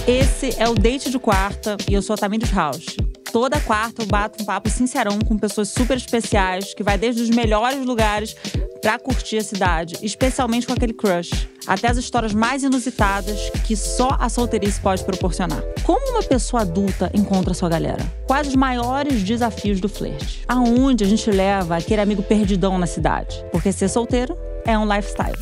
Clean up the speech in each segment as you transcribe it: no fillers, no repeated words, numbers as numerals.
Esse é o Date de Quarta e eu sou a Tamires Rauch. Toda quarta eu bato um papo sincerão com pessoas super especiais, que vai desde os melhores lugares pra curtir a cidade, especialmente com aquele crush, até as histórias mais inusitadas que só a solteirice pode proporcionar. Como uma pessoa adulta encontra sua galera? Quais os maiores desafios do flerte? Aonde a gente leva aquele amigo perdidão na cidade? Porque ser solteiro é um lifestyle.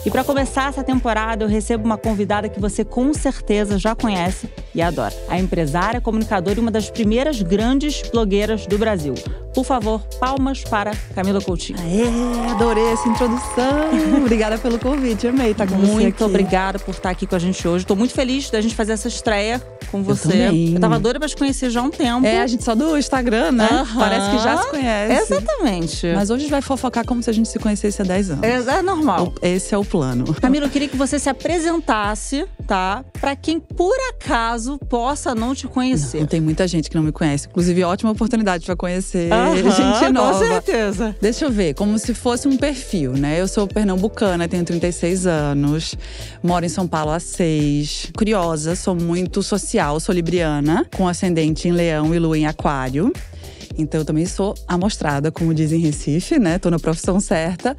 E para começar essa temporada, eu recebo uma convidada que você com certeza já conhece e adora. A empresária, comunicadora e uma das primeiras grandes blogueiras do Brasil. Por favor, palmas para Camila Coutinho. Aê, adorei essa introdução. Obrigada pelo convite, amei estar com você aqui. Muito obrigada por estar aqui com a gente hoje. Tô muito feliz da gente fazer essa estreia com você. Eu tava doida pra te conhecer já há um tempo. É, a gente só do Instagram, né? Parece que já se conhece. Exatamente. Mas hoje a gente vai fofocar como se a gente se conhecesse há 10 anos. É normal. Esse é o plano. Camila, eu queria que você se apresentasse, tá? Pra quem, por acaso, possa não te conhecer. Não, tem muita gente que não me conhece. Inclusive, ótima oportunidade pra conhecer gente nova. Com certeza. Deixa eu ver, como se fosse um perfil, né? Eu sou pernambucana, tenho 36 anos. Moro em São Paulo há 6. Curiosa, sou muito social, sou libriana. Com ascendente em leão e lua em aquário. Então, eu também sou amostrada, como dizem em Recife, né? Tô na profissão certa.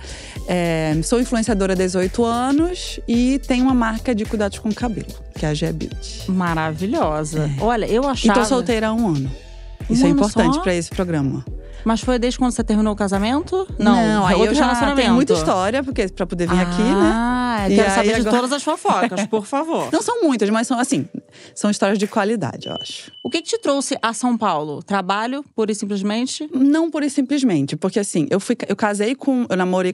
Sou influenciadora há 18 anos e tenho uma marca de cuidados com o cabelo, que é a Gé Beauty. Maravilhosa. Olha, eu achava… E tô solteira há 1 ano. Isso é importante pra esse programa. Mas foi desde quando você terminou o casamento? Não, aí eu já relacionamento. tenho muita história, porque pra poder vir aqui, né? Eu quero saber de todas as fofocas, por favor. Não são muitas, mas são assim, são histórias de qualidade, eu acho. O que te trouxe a São Paulo? Trabalho, pura e simplesmente? Não pura e simplesmente, porque assim,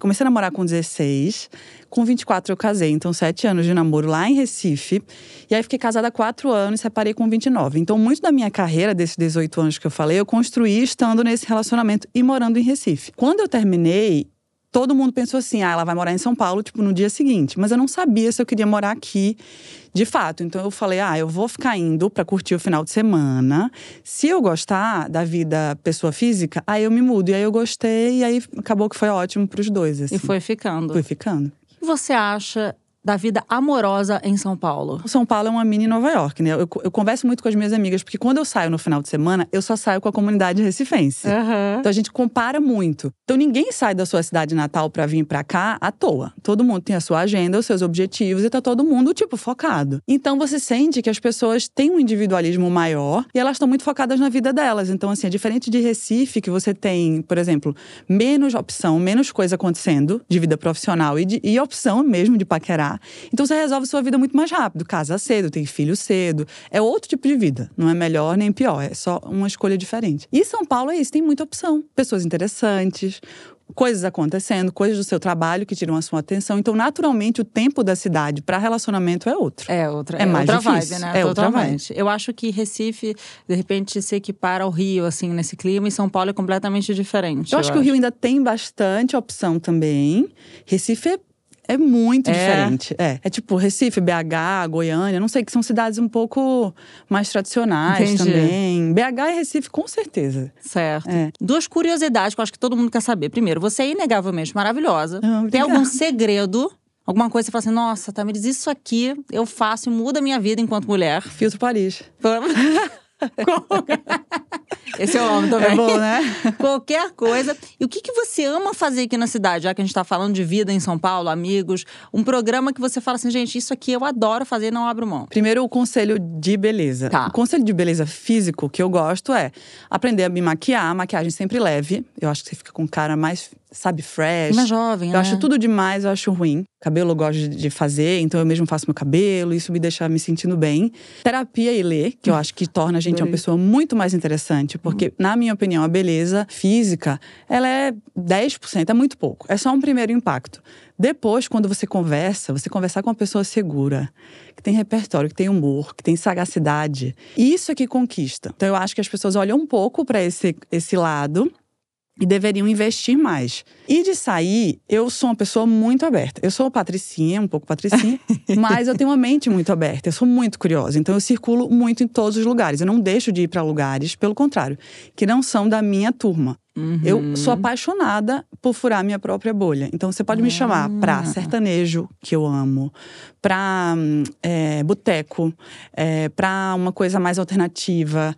comecei a namorar com 16, com 24 eu casei, então 7 anos de namoro lá em Recife. E aí fiquei casada há 4 anos e separei com 29. Então muito da minha carreira, desses 18 anos que eu falei, eu construí estando nesse relacionamento e morando em Recife. Quando eu terminei, todo mundo pensou assim, ela vai morar em São Paulo, tipo, no dia seguinte. Mas eu não sabia se eu queria morar aqui, de fato. Então eu falei, eu vou ficar indo pra curtir o final de semana. Se eu gostar da vida pessoa física, aí eu me mudo. E aí eu gostei, e aí acabou que foi ótimo pros dois, assim. E foi ficando. Foi ficando. O que você acha da vida amorosa em São Paulo? São Paulo é uma mini Nova York, né? Eu converso muito com as minhas amigas, porque quando eu saio no final de semana, eu só saio com a comunidade recifense. Então a gente compara muito. Então ninguém sai da sua cidade natal pra vir pra cá à toa. Todo mundo tem a sua agenda, os seus objetivos e tá todo mundo, tipo, focado. Então você sente que as pessoas têm um individualismo maior e elas estão muito focadas na vida delas. Então assim, é diferente de Recife, que você tem, por exemplo, menos opção, menos coisa acontecendo de vida profissional e opção mesmo de paquerar. Então você resolve sua vida muito mais rápido. Casa cedo, tem filho cedo. É outro tipo de vida. Não é melhor nem pior. É só uma escolha diferente. E São Paulo é isso, tem muita opção. Pessoas interessantes, coisas acontecendo, coisas do seu trabalho que tiram a sua atenção. Então, naturalmente, o tempo da cidade para relacionamento é outro. É mais outra difícil. Vibe, né? É outra vibe. Eu acho que Recife, de repente, se equipara ao Rio, assim, nesse clima. E São Paulo é completamente diferente. Eu acho que o Rio ainda tem bastante opção também. Recife é muito diferente. É tipo Recife, BH, Goiânia, não sei, que são cidades um pouco mais tradicionais. Entendi. Também. BH e Recife, com certeza. Certo. 2 curiosidades que eu acho que todo mundo quer saber. Primeiro, você é inegavelmente maravilhosa. Tem algum segredo? Alguma coisa que você fala assim, nossa, Tamires, isso aqui eu faço e muda a minha vida enquanto mulher. Filtro Paris. Esse eu amo também. É bom, né? Qualquer coisa. E o que você ama fazer aqui na cidade? Já que a gente tá falando de vida em São Paulo, amigos. Um programa que você fala assim, gente, isso aqui eu adoro fazer e não abro mão. Primeiro, o conselho de beleza. Tá. O conselho de beleza físico que eu gosto é aprender a me maquiar. Maquiagem sempre leve. Eu acho que você fica com cara mais, sabe, fresh. Mais jovem, Eu acho tudo demais, eu acho ruim. Cabelo eu gosto de fazer, então eu mesmo faço meu cabelo. Isso me deixa me sentindo bem. Terapia e ler, que eu acho que torna a gente uma pessoa muito mais interessante. Porque, na minha opinião, a beleza física, ela é 10%, é muito pouco. É só um primeiro impacto. Depois, quando você conversar com uma pessoa segura, que tem repertório, que tem humor, que tem sagacidade. Isso é que conquista. Então eu acho que as pessoas olham um pouco para esse lado e deveriam investir mais. E de sair, eu sou uma pessoa muito aberta. Eu sou um pouco patricinha, mas eu tenho uma mente muito aberta. Eu sou muito curiosa, então eu circulo muito em todos os lugares. Eu não deixo de ir para lugares, pelo contrário, que não são da minha turma. Eu sou apaixonada por furar minha própria bolha. Então, você pode me chamar pra sertanejo, que eu amo, pra boteco, pra uma coisa mais alternativa,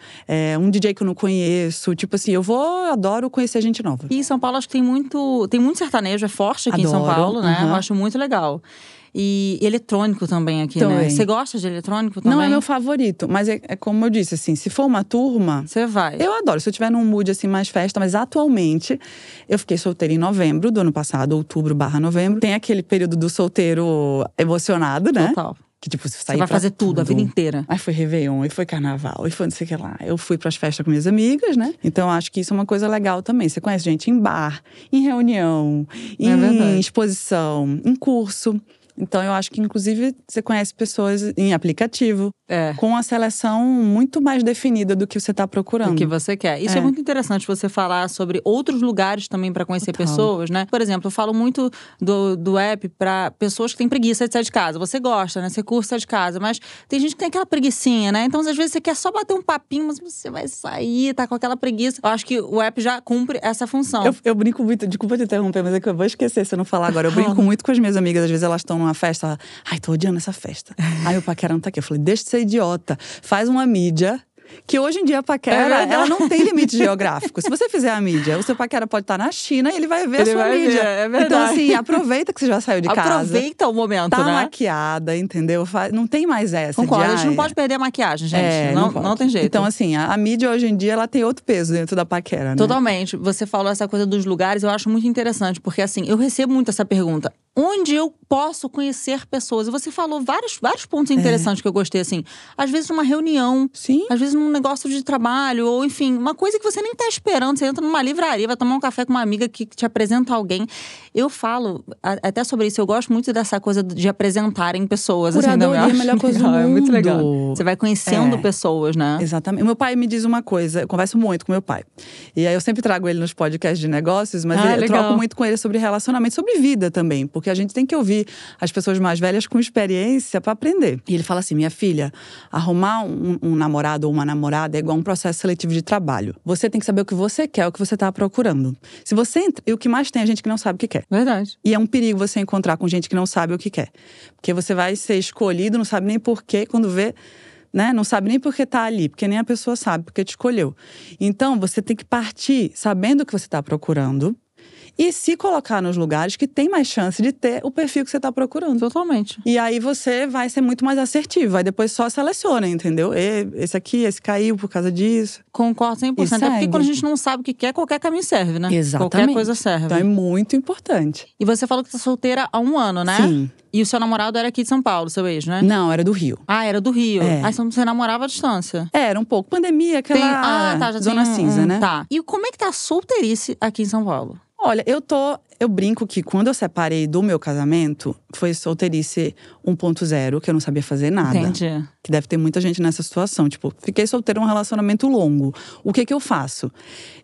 um DJ que eu não conheço. Tipo assim, eu adoro conhecer gente nova. E em São Paulo, acho que tem muito sertanejo, é forte aqui em São Paulo, né? Eu acho muito legal. E eletrônico também aqui, né? Você gosta de eletrônico também? Não é meu favorito, mas é como eu disse, assim, se for uma turma… Você vai. Eu adoro, se eu tiver num mood, assim, mais festa. Mas atualmente, eu fiquei solteira em novembro do ano passado, outubro/novembro. Tem aquele período do solteiro emocionado, né? Total. Que tipo, você vai fazer tudo, a vida inteira. Aí foi Réveillon, aí foi Carnaval, aí foi não sei o que lá. Eu fui pras festas com minhas amigas, né? Então, acho que isso é uma coisa legal também. Você conhece gente em bar, em reunião, em exposição, em curso. Então, eu acho que, inclusive, você conhece pessoas em aplicativo. Com a seleção muito mais definida do que você está procurando. Do que você quer. Isso é muito interessante, você falar sobre outros lugares também para conhecer pessoas, né? Por exemplo, eu falo muito do app para pessoas que têm preguiça de sair de casa. Você gosta, né? Você curte sair de casa. Mas tem gente que tem aquela preguicinha, né? Então, às vezes, você quer só bater um papinho, mas você vai sair, tá com aquela preguiça. Eu acho que o app já cumpre essa função. Eu brinco muito, desculpa te interromper, mas é que eu vou esquecer se eu não falar agora. Eu brinco muito com as minhas amigas. Às vezes, elas estão numa festa. Ai, tô odiando essa festa. Ai, o paquera não tá aqui. Eu falei, deixa de ser idiota. Faz uma mídia. Que hoje em dia a paquera, ela não tem limite geográfico. Se você fizer a mídia, o seu paquera pode estar na China e ele vai ver a sua mídia. É verdade. Então, assim, aproveita que você já saiu de casa. Aproveita o momento, tá né? maquiada, entendeu? Não tem mais essa. Concordo, a gente não pode perder a maquiagem, gente. Não tem jeito. Então, assim, a mídia hoje em dia, ela tem outro peso dentro da paquera, né? Totalmente. Você falou essa coisa dos lugares, eu acho muito interessante. Porque, assim, eu recebo muito essa pergunta. Onde eu posso conhecer pessoas? E você falou vários pontos interessantes que eu gostei, assim. Às vezes numa reunião. Sim. Às vezes num negócio de trabalho. Ou, enfim, uma coisa que você nem tá esperando. Você entra numa livraria, vai tomar um café com uma amiga que te apresenta alguém. Eu falo até sobre isso. Eu gosto muito dessa coisa de apresentarem pessoas. Curadoria é a melhor coisa do mundo. É muito legal. Você vai conhecendo pessoas, né? Exatamente. O meu pai me diz uma coisa. Eu converso muito com meu pai. E aí eu sempre trago ele nos podcasts de negócios. Mas eu troco muito com ele sobre relacionamento, sobre vida também. Porque a gente tem que ouvir as pessoas mais velhas com experiência para aprender. E ele fala assim, minha filha, arrumar um namorado ou uma namorada é igual um processo seletivo de trabalho. Você tem que saber o que você quer, o que você tá procurando. Se você entra… E o que mais tem é gente que não sabe o que quer. Verdade. E é um perigo você encontrar com gente que não sabe o que quer. Porque você vai ser escolhido, não sabe nem por quê, quando vê… Né? Não sabe nem por que tá ali, porque nem a pessoa sabe, porque te escolheu. Então, você tem que partir sabendo o que você tá procurando. E se colocar nos lugares que tem mais chance de ter o perfil que você tá procurando. Totalmente. E aí você vai ser muito mais assertivo. Aí depois só seleciona, entendeu? Esse caiu por causa disso. Concordo 100%. É porque quando a gente não sabe o que quer, qualquer caminho serve, né? Exatamente. Qualquer coisa serve. Então é muito importante. E você falou que tá solteira há 1 ano, né? Sim. E o seu namorado era aqui de São Paulo, seu ex, né? Não, era do Rio. Ah, era do Rio. Aí você namorava à distância. Era um pouco. Pandemia, aquela já zona cinza, né? Tá. E como é que tá a solteirice aqui em São Paulo? Olha, eu brinco que quando eu separei do meu casamento, foi solteirice 1.0, que eu não sabia fazer nada. Entendi. Que deve ter muita gente nessa situação. Tipo, fiquei solteira um relacionamento longo. O que eu faço?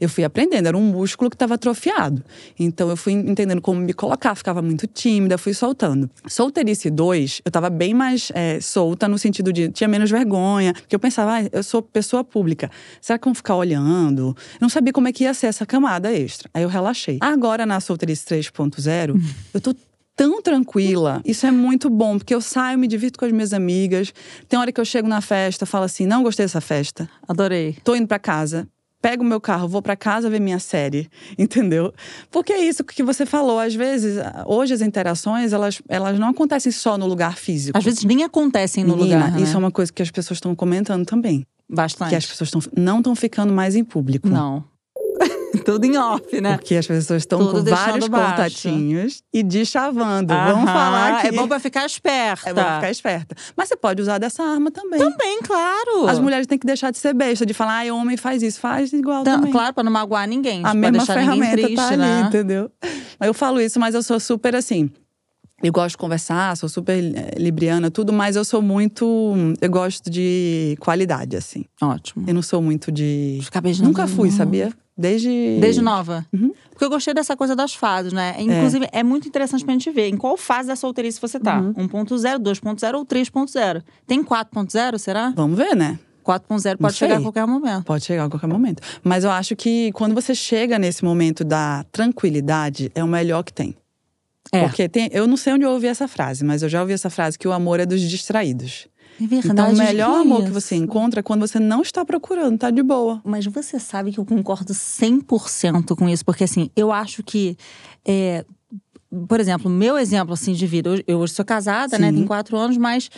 Eu fui aprendendo, era um músculo que estava atrofiado. Então, eu fui entendendo como me colocar, ficava muito tímida, fui soltando. Solteirice 2, eu tava bem mais solta, no sentido de… Tinha menos vergonha. Porque eu pensava, eu sou pessoa pública. Será que vão ficar olhando? Eu não sabia como é que ia ser essa camada extra. Aí eu relaxei. Agora, na solteirice 3.0, eu tô tão tranquila. Isso é muito bom, porque eu saio, me divirto com as minhas amigas. Tem hora que eu chego na festa, falo assim, não gostei dessa festa. Adorei. Tô indo pra casa. Pego o meu carro, vou pra casa ver minha série, entendeu? Porque é isso que você falou. Às vezes, hoje as interações, elas não acontecem só no lugar físico. Às vezes nem acontecem no lugar, né? Isso é uma coisa que as pessoas estão comentando também. Bastante. Que as pessoas não estão ficando mais em público. Não. Tudo em off, né? Porque as pessoas estão com vários contatinhos e deschavando. Vamos falar aqui. É bom pra ficar esperta. É bom pra ficar esperta. Mas você pode usar dessa arma também. Também, claro. As mulheres têm que deixar de ser besta, de falar, homem faz isso, faz igual também. Claro, pra não magoar ninguém. A mesma deixar ferramenta triste, tá ali, né? entendeu? Eu falo isso, mas eu sou super assim… Eu gosto de conversar, sou super libriana, tudo, mas eu sou muito… Eu gosto de qualidade, assim. Ótimo. Eu não sou muito de… Ficar beijando. Nunca fui, sabia? Desde nova? Uhum. Porque eu gostei dessa coisa das fases, né? Inclusive, é muito interessante pra gente ver em qual fase da solteirice você tá. 1.0, 2.0 ou 3.0. Tem 4.0, será? Vamos ver, né? 4.0 pode chegar a qualquer momento. Pode chegar a qualquer momento. Mas eu acho que quando você chega nesse momento da tranquilidade, é o melhor que tem. Porque eu não sei onde eu ouvi essa frase, mas eu já ouvi essa frase que o amor é dos distraídos. É verdade. Então, o melhor amor que você encontra é quando você não está procurando, tá de boa. Mas você sabe que eu concordo 100% com isso. Porque assim, eu acho que… por exemplo, meu exemplo assim, de vida… Eu hoje sou casada, né? Tenho 4 anos, mas…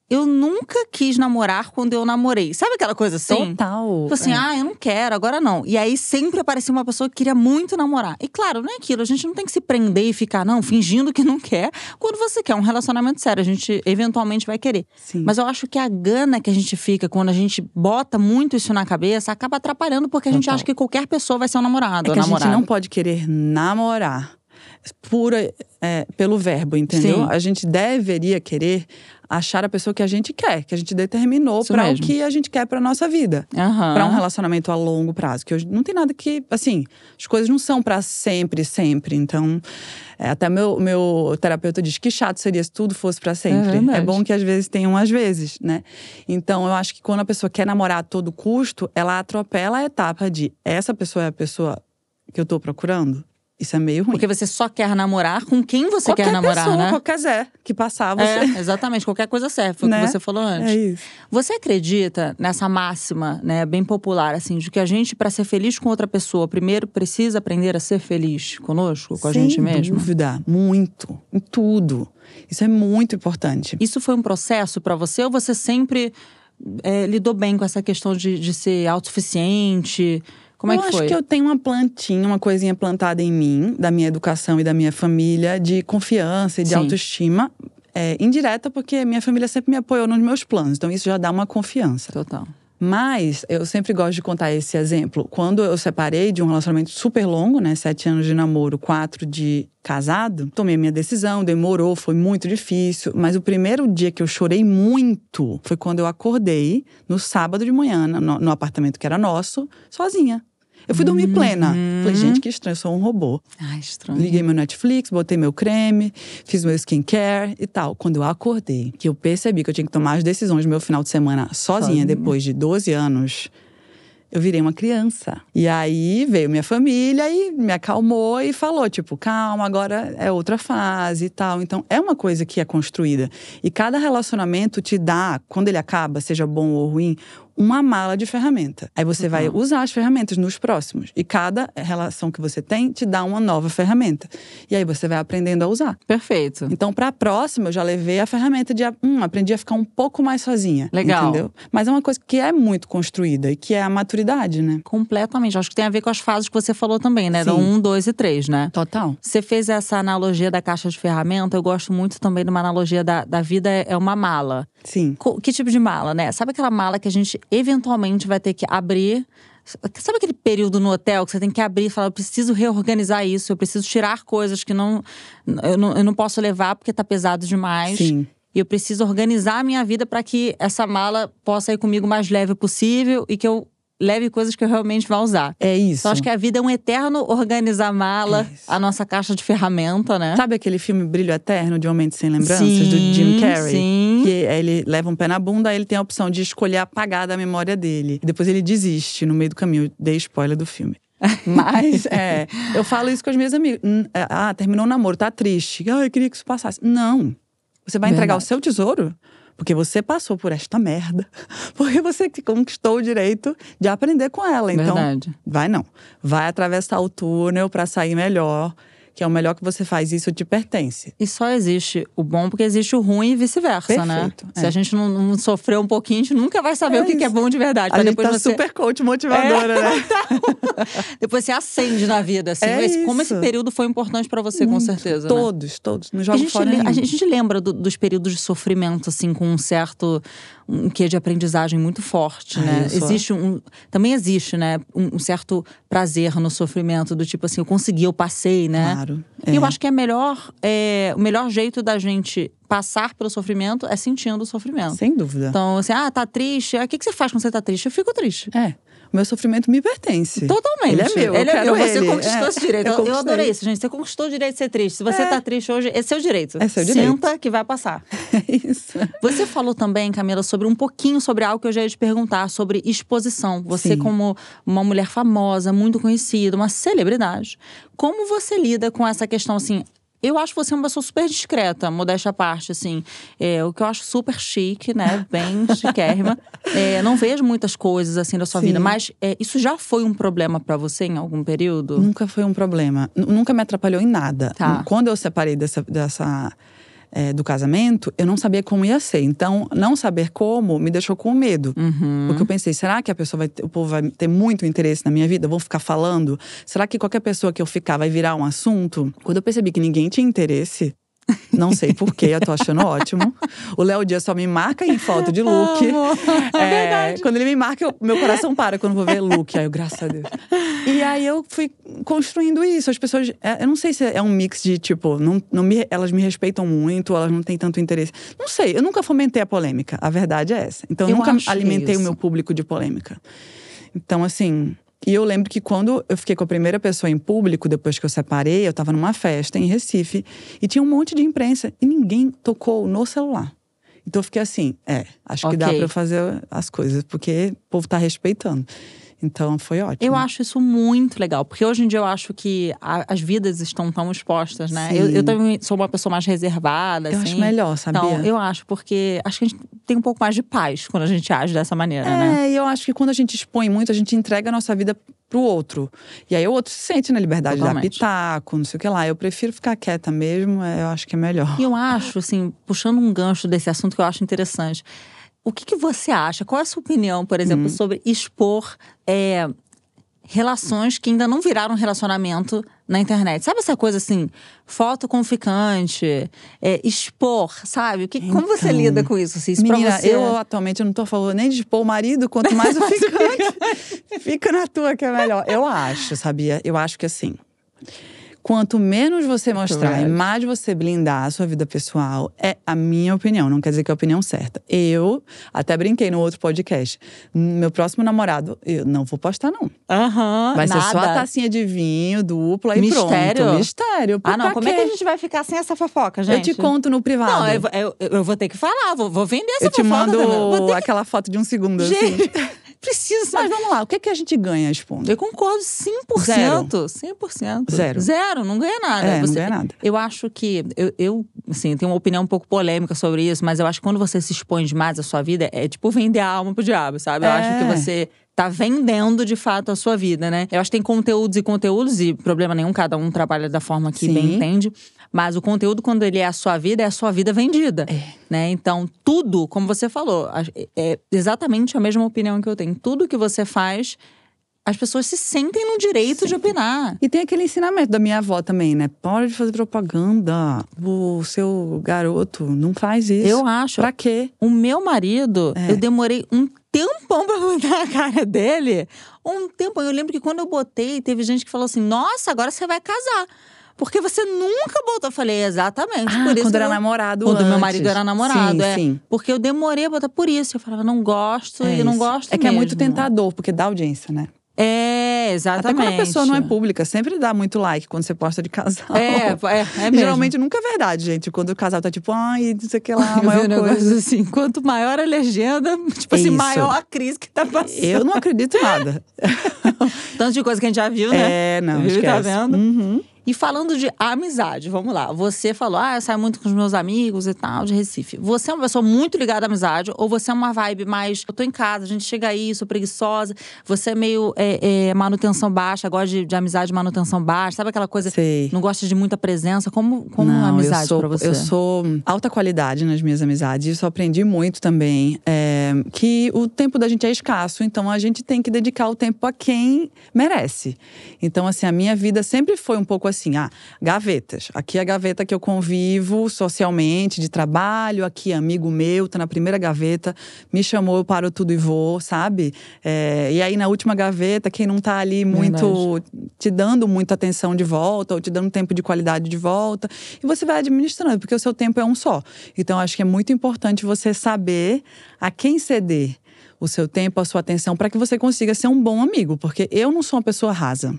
eu nunca quis namorar quando eu namorei. Sabe aquela coisa assim? Total. Tipo assim, eu não quero, agora não. E aí sempre aparecia uma pessoa que queria muito namorar. E claro, não é aquilo, a gente não tem que se prender e ficar, fingindo que não quer. Quando você quer um relacionamento sério, a gente eventualmente vai querer. Sim. Mas eu acho que a gana que a gente fica quando a gente bota muito isso na cabeça, acaba atrapalhando, porque a gente acha que qualquer pessoa vai ser um namorado ou namorada. A gente não pode querer namorar pelo verbo, entendeu? Sim. A gente deveria querer achar a pessoa que a gente quer, que a gente determinou para o que a gente quer para nossa vida. Para um relacionamento a longo prazo. Que hoje não tem nada que, assim, as coisas não são para sempre. Então, até meu terapeuta diz que chato seria se tudo fosse para sempre. É bom que às vezes tenham às vezes, né? Então, eu acho que quando a pessoa quer namorar a todo custo, ela atropela a etapa de essa pessoa é a pessoa que eu tô procurando. Isso é meio ruim. Porque você só quer namorar com quem você quer namorar, pessoa, né? Qualquer Zé que passar, você… Exatamente, qualquer coisa serve, foi o que você falou antes. É isso. Você acredita nessa máxima, né, bem popular, assim, de que a gente, para ser feliz com outra pessoa, primeiro precisa aprender a ser feliz conosco, com a gente mesmo? Sem dúvida, muito, em tudo. Isso é muito importante. Isso foi um processo para você ou você sempre lidou bem com essa questão de ser autossuficiente? Como é que foi? Eu acho que eu tenho uma coisinha plantada em mim, da minha educação e da minha família, de confiança e de autoestima. Indireta, porque minha família sempre me apoiou nos meus planos. Então, isso já dá uma confiança. Total. Mas, eu sempre gosto de contar esse exemplo. Quando eu separei de um relacionamento super longo, né? 7 anos de namoro, 4 de casado. Tomei a minha decisão, demorou, foi muito difícil. Mas o primeiro dia que eu chorei muito foi quando eu acordei, no sábado de manhã, no apartamento que era nosso, sozinha. Eu fui dormir plena. Falei, gente, que estranho, eu sou um robô. Ai, estranho. Liguei meu Netflix, botei meu creme, fiz meu skincare e tal. Quando eu acordei, que eu percebi que eu tinha que tomar as decisões do meu final de semana sozinha. Depois de 12 anos, eu virei uma criança. E aí veio minha família e me acalmou e falou, tipo, calma, agora é outra fase e tal. Então, é uma coisa que é construída. E cada relacionamento te dá, quando ele acaba, seja bom ou ruim, uma mala de ferramenta. Aí você vai usar as ferramentas nos próximos. E cada relação que você tem te dá uma nova ferramenta. E aí você vai aprendendo a usar. Perfeito. Então, pra próxima, eu já levei a ferramenta de… aprendi a ficar um pouco mais sozinha. Legal. Entendeu? Mas é uma coisa que é muito construída e que é a maturidade, né? Completamente. Acho que tem a ver com as fases que você falou também, né? Sim. Do 1, 2 e 3, né? Total. Você fez essa analogia da caixa de ferramenta. Eu gosto muito também de uma analogia da vida é uma mala. Sim. Que tipo de mala, né? Sabe aquela mala que a gente eventualmente vai ter que abrir? Sabe aquele período no hotel que você tem que abrir e falar, eu preciso reorganizar isso, eu preciso tirar coisas que eu não posso levar porque tá pesado demais. Sim. E eu preciso organizar a minha vida para que essa mala possa ir comigo o mais leve possível e que eu leve coisas que eu realmente vou usar. É isso. Então, acho que a vida é um eterno organizar a mala, a nossa caixa de ferramenta, né? Sabe aquele filme Brilho Eterno, de Momentos Sem Lembranças, sim, do Jim Carrey? Sim. Que ele leva um pé na bunda, aí ele tem a opção de escolher apagar da memória dele. E depois ele desiste no meio do caminho. Eu dei spoiler do filme. Mas, eu falo isso com as minhas amigas. Terminou o namoro, tá triste. Eu queria que isso passasse. Não. Você vai entregar o seu tesouro? Porque você passou por esta merda. Porque você conquistou o direito de aprender com ela. Então, vai não. Vai atravessar o túnel pra sair melhor. Que é o melhor que você faz, isso te pertence. E só existe o bom porque existe o ruim e vice-versa, né? Se a gente não sofrer um pouquinho, a gente nunca vai saber o que é bom de verdade. A gente tá super coach motivadora, né? Então, depois você acende na vida, assim. Como esse período foi importante pra você, com certeza, Todos. Não jogo fora nenhum. A gente lembra dos períodos de sofrimento, assim, com um certo… um quê de aprendizagem muito forte, né? Também existe, né? Um certo prazer no sofrimento, do tipo assim, eu consegui, eu passei, né? Claro. E eu acho que o melhor jeito da gente passar pelo sofrimento é sentindo o sofrimento. Sem dúvida. Então, assim, tá triste. O que você faz quando você tá triste? Eu fico triste. O meu sofrimento me pertence. Totalmente. Ele é meu, eu quero Você ele. conquistou esse direito. Eu conquistei. adorei isso, gente. Você conquistou o direito de ser triste. Se você tá triste hoje, esse é seu direito. É seu direito. Sinta que vai passar. É isso. Você falou também, Camila, sobre um pouquinho sobre algo que eu já ia te perguntar, sobre exposição. Você, Sim. como uma mulher famosa, muito conhecida, uma celebridade. Como você lida com essa questão, assim… Eu acho você uma pessoa super discreta, modéstia à parte, assim. O que eu acho super chique, né? Bem chiquérrima. Não vejo muitas coisas, assim, da sua vida. Mas isso já foi um problema pra você em algum período? Nunca foi um problema. Nunca me atrapalhou em nada. Tá. Quando eu separei do casamento, eu não sabia como ia ser. Então, não saber como me deixou com medo. Porque eu pensei, será que o povo vai ter muito interesse na minha vida? Eu vou ficar falando? Será que qualquer pessoa que eu ficar vai virar um assunto? Quando eu percebi que ninguém tinha interesse… Não sei porquê, eu tô achando ótimo. O Léo Dias só me marca em foto de look. É verdade. Quando ele me marca, meu coração para quando vou ver look. Aí eu, graças a Deus. E aí eu fui construindo isso. As pessoas… eu não sei se é um mix de tipo… elas me respeitam muito, elas não têm tanto interesse. Não sei, eu nunca fomentei a polêmica. A verdade é essa. Então eu nunca alimentei o meu público de polêmica. Então assim… E eu lembro que quando eu fiquei com a primeira pessoa em público, depois que eu separei, eu tava numa festa em Recife. E tinha um monte de imprensa. E ninguém tocou no celular. Então eu fiquei assim, acho que dá pra eu fazer as coisas. Porque o povo tá respeitando. Então foi ótimo. Eu acho isso muito legal. Porque hoje em dia eu acho que as vidas estão tão expostas, né? Eu também sou uma pessoa mais reservada, eu assim. acho melhor, sabia? Então, eu acho, porque acho que a gente tem um pouco mais de paz quando a gente age dessa maneira, né? E eu acho que quando a gente expõe muito, a gente entrega a nossa vida pro outro. E aí o outro se sente na liberdade de dar pitaco, não sei o que lá. Eu prefiro ficar quieta mesmo, eu acho que é melhor. E eu acho, assim, puxando um gancho desse assunto que eu acho interessante… O que você acha? Qual é a sua opinião, por exemplo, sobre expor relações que ainda não viraram relacionamento na internet? Sabe essa coisa assim, foto com ficante, expor, sabe? Como você lida com isso? Assim, isso menina, pra você… eu atualmente não tô falando nem de expor o marido, quanto mais o ficante. Fica na tua que é melhor. Eu acho, sabia? Eu acho que assim… Quanto menos você mostrar e mais você blindar a sua vida pessoal, é a minha opinião. Não quer dizer que é a opinião certa. Eu até brinquei no outro podcast. Meu próximo namorado, eu não vou postar, não. Vai ser só a tacinha de vinho dupla e pronto. Mistério. Não, como é que a gente vai ficar sem essa fofoca, gente? Eu te conto no privado. Não, eu vou ter que falar, vou vender essa fofoca. Eu te mando aquela foto de um segundo, gente, assim. Precisa. Mas vamos lá, o que a gente ganha expondo? Eu concordo 100%. Zero. 100%. Zero, não ganha nada. Não ganha nada. Eu acho que… Eu assim, tenho uma opinião um pouco polêmica sobre isso, mas eu acho que quando você se expõe demais à sua vida, é tipo vender a alma pro diabo, sabe? Eu acho que você tá vendendo, de fato, a sua vida, né? Eu acho que tem conteúdos e problema nenhum, cada um trabalha da forma que bem entende. Mas o conteúdo, quando ele é a sua vida vendida. Né? Então, tudo, como você falou, é exatamente a mesma opinião que eu tenho. Tudo que você faz, as pessoas se sentem no direito de opinar. E tem aquele ensinamento da minha avó também, né? Para de fazer propaganda. O seu garoto não faz isso. Eu acho. Pra quê? O meu marido, eu demorei um tempão pra botar a cara dele. Um tempão. Eu lembro que quando eu botei, teve gente que falou assim, nossa, agora você vai casar. Porque você nunca botou. Eu falei, exatamente. Por isso quando era namorado Quando antes. meu marido era namorado, sim. Porque eu demorei a botar por isso. Eu falava, não gosto e não gosto que mesmo. É muito tentador, porque dá audiência, né? Exatamente. Até quando a pessoa não é pública, sempre dá muito like quando você posta de casal. É mesmo. Geralmente nunca é verdade, gente. Quando o casal tá tipo, ai, não sei o que lá, a maior coisa. Assim, quanto maior a legenda, tipo assim, maior a crise que tá passando. Eu não acredito em nada. Tanto de coisa que a gente já viu, né? Não, viu, esquece. Tá vendo? Uhum. E falando de amizade, vamos lá. Você falou, eu saio muito com os meus amigos e tal, de Recife. Você é uma pessoa muito ligada à amizade? Ou você é uma vibe mais, eu tô em casa, a gente chega aí, sou preguiçosa. Você é meio manutenção baixa, gosta de amizade manutenção baixa. Sabe aquela coisa, não gosta de muita presença? Como não, a amizade pra você? Eu sou alta qualidade nas minhas amizades. Isso eu aprendi muito também. Que o tempo da gente é escasso. Então, a gente tem que dedicar o tempo a quem merece. Então, assim, a minha vida sempre foi um pouco assim, gavetas. Aqui é a gaveta que eu convivo socialmente, de trabalho. Aqui, amigo meu, tá na primeira gaveta. Me chamou, eu paro tudo e vou, sabe? E aí, na última gaveta, quem não tá ali muito… te dando muita atenção de volta, ou te dando tempo de qualidade de volta. E você vai administrando, porque o seu tempo é um só. Então, acho que é muito importante você saber a quem ceder o seu tempo, a sua atenção, para que você consiga ser um bom amigo. Porque eu não sou uma pessoa rasa.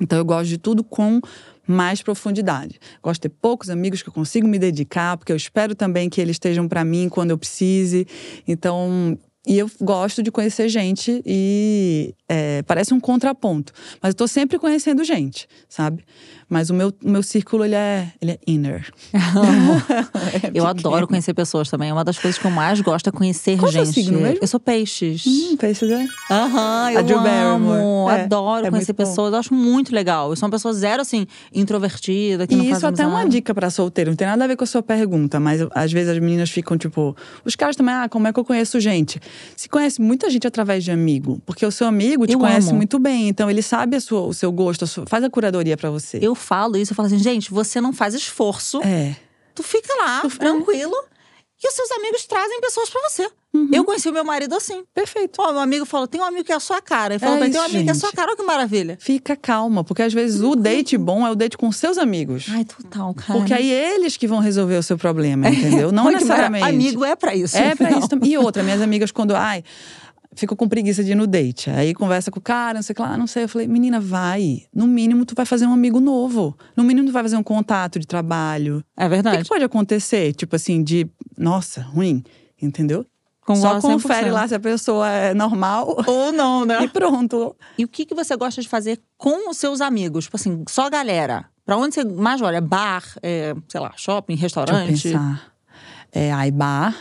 Então eu gosto de tudo com mais profundidade. Gosto de ter poucos amigos que eu consigo me dedicar, porque eu espero também que eles estejam para mim quando eu precise. Então… E eu gosto de conhecer gente e parece um contraponto. Mas eu tô sempre conhecendo gente, sabe? Mas o meu círculo, ele é inner. Eu adoro conhecer pessoas também. É uma das coisas que eu mais gosto é conhecer Qual gente. é o signo mesmo? Eu sou peixes. Peixes é? Eu Drew amo. Barrymore. Adoro conhecer muito bom. pessoas. Eu acho muito legal. Eu sou uma pessoa zero, assim, introvertida, que não E faz isso até é uma amizade. dica pra solteiro. Não tem nada a ver com a sua pergunta. Mas às vezes as meninas ficam tipo… Os caras também, como é que eu conheço gente? Se conhece muita gente através de amigo. Porque o seu amigo te conhece muito bem. Então ele sabe o seu gosto, faz a curadoria pra você. Eu falo isso, eu falo assim, gente, você não faz esforço. Tu fica lá, tranquilo. E os seus amigos trazem pessoas pra você. Eu conheci o meu marido assim. Perfeito. Meu amigo falou, tem um amigo que é a sua cara. Ele falou, tem um amigo que é a sua cara, olha que maravilha. Fica calma, porque às vezes o date bom é o date com seus amigos. Ai, total, cara. Porque aí eles que vão resolver o seu problema, entendeu? Não necessariamente. Amigo é pra isso. É pra isso também. E outra, minhas amigas quando… Fico com preguiça de ir no date. Aí conversa com o cara, não sei o que lá, não sei. Eu falei, menina, vai. No mínimo, tu vai fazer um amigo novo. No mínimo, tu vai fazer um contato de trabalho. É verdade. O que pode acontecer? Tipo assim, nossa, ruim. Entendeu? Concordo Só confere 100%. lá se a pessoa é normal. Ou não, né? E pronto. E o que você gosta de fazer com os seus amigos? Tipo assim, só galera. Pra onde você mais olha? Bar, sei lá, shopping, restaurante? Deixa eu pensar.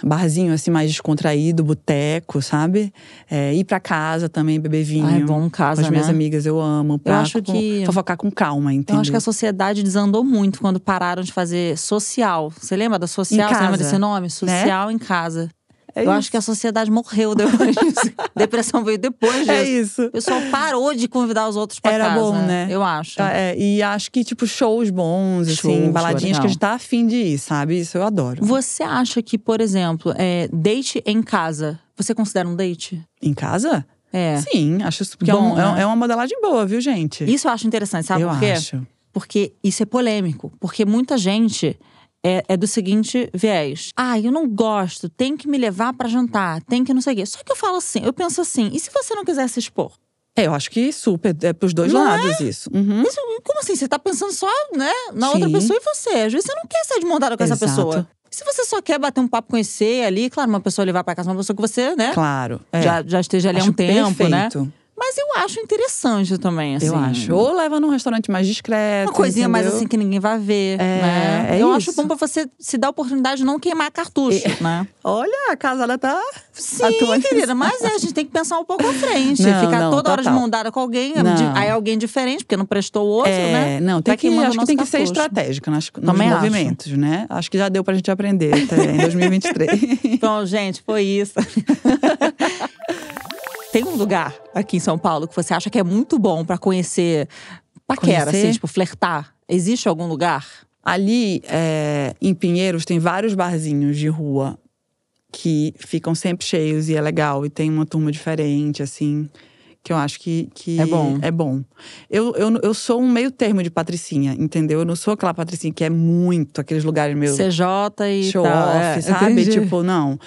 Barzinho assim mais descontraído, boteco, sabe? Ir pra casa também, beber vinho. Ai, bom, casa, com as minhas né? amigas, eu amo. Eu acho que… Fofocar com calma, entendeu? Eu acho que a sociedade desandou muito quando pararam de fazer social. Você lembra da social? Em Você lembra casa, desse nome? Social né? em casa. É Eu isso. acho que a sociedade morreu depois disso. Depressão veio depois disso. É isso. O pessoal parou de convidar os outros pra Era casa. bom, né? Eu acho. E acho que, tipo, shows bons, assim, Show baladinhas legal. que a gente tá afim de ir, sabe? Isso eu adoro. Você acha que, por exemplo, date em casa, você considera um date? Em casa? É. Sim, acho isso. Porque Bom, né? é uma modelagem boa, viu, gente? Isso eu acho interessante, sabe eu por quê? acho. Porque isso é polêmico. Porque muita gente é do seguinte viés. Eu não gosto, tem que me levar pra jantar, tem que não sei o quê. Só que eu falo assim, eu penso assim, e se você não quiser se expor? Eu acho que super, é pros dois Não lados isso. Uhum. Isso, como assim? Você tá pensando só, né, na outra Sim. pessoa e você. Às vezes você não quer sair de montada com essa Exato. pessoa. Se você só quer bater um papo, conhecer ali, claro, uma pessoa levar pra casa, uma pessoa que você, né, Claro. já esteja ali há Acho um tempo, né? perfeito. Mas eu acho interessante também, assim. Eu acho. Ou leva num restaurante mais discreto. Uma coisinha mais entendeu? assim que ninguém vai ver, né? é Eu acho isso. bom pra você se dar a oportunidade de não queimar cartucho, né? Olha, a casada tá… Sim, atualizada. querida, mas a gente tem que pensar um pouco à frente. Não, Ficar não, toda hora de total. mão dada com alguém, Não. aí alguém diferente, porque não prestou o outro, né? Não, tem Vai que, queimando acho o que tem que nosso ser cartucho. estratégica nos Também acho. movimentos, né? Acho que já deu pra gente aprender em 2023. Então, gente, foi isso. Tem um lugar aqui em São Paulo que você acha que é muito bom pra conhecer paquera, Conhecer? assim, tipo, flertar? Existe algum lugar? Ali, em Pinheiros, tem vários barzinhos de rua que ficam sempre cheios e é legal. E tem uma turma diferente, assim, que eu acho que É bom. É bom. Eu sou um meio termo de patricinha, entendeu? Eu não sou aquela patricinha que é muito aqueles lugares meio… CJ e show tal. off, sabe? Entendi. Tipo, não.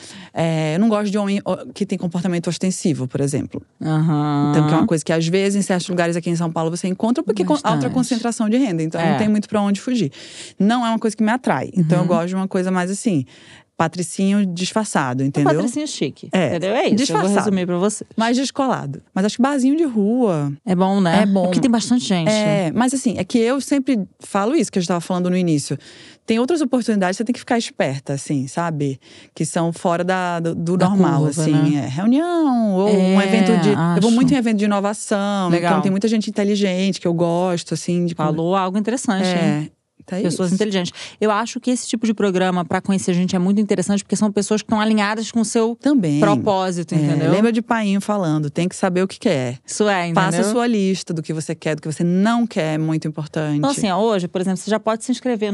Eu não gosto de homem que tem comportamento ostensivo, por exemplo. Aham. Então, que é uma coisa que às vezes em certos lugares aqui em São Paulo você encontra, porque Bastante. alta concentração de renda. Então, não tem muito pra onde fugir. Não é uma coisa que me atrai. Então, eu gosto de uma coisa mais assim… patricinho disfarçado, entendeu? Um patricinho chique, É, entendeu? É isso, disfarçado. eu vou resumir pra você. Mais descolado. Mas acho que barzinho de rua… É bom, né? É bom. Porque tem bastante gente. Mas assim, é que eu sempre falo isso que a gente tava falando no início. Tem outras oportunidades, você tem que ficar esperta, assim, sabe? Que são fora do Da normal, curva, assim. né? Reunião, ou um evento de… acho. Eu vou muito em evento de inovação. Legal. Então tem muita gente inteligente que eu gosto, assim. De… Falou algo interessante, hein? Então é Pessoas isso. inteligentes. Eu acho que esse tipo de programa, pra conhecer gente, é muito interessante, porque são pessoas que estão alinhadas com o seu Também. propósito, entendeu? Lembra de painho falando, tem que saber o que quer. Isso entendeu? Faça a sua lista do que você quer, do que você não quer, é muito importante. Então, assim, ó, hoje, por exemplo, você já pode se inscrever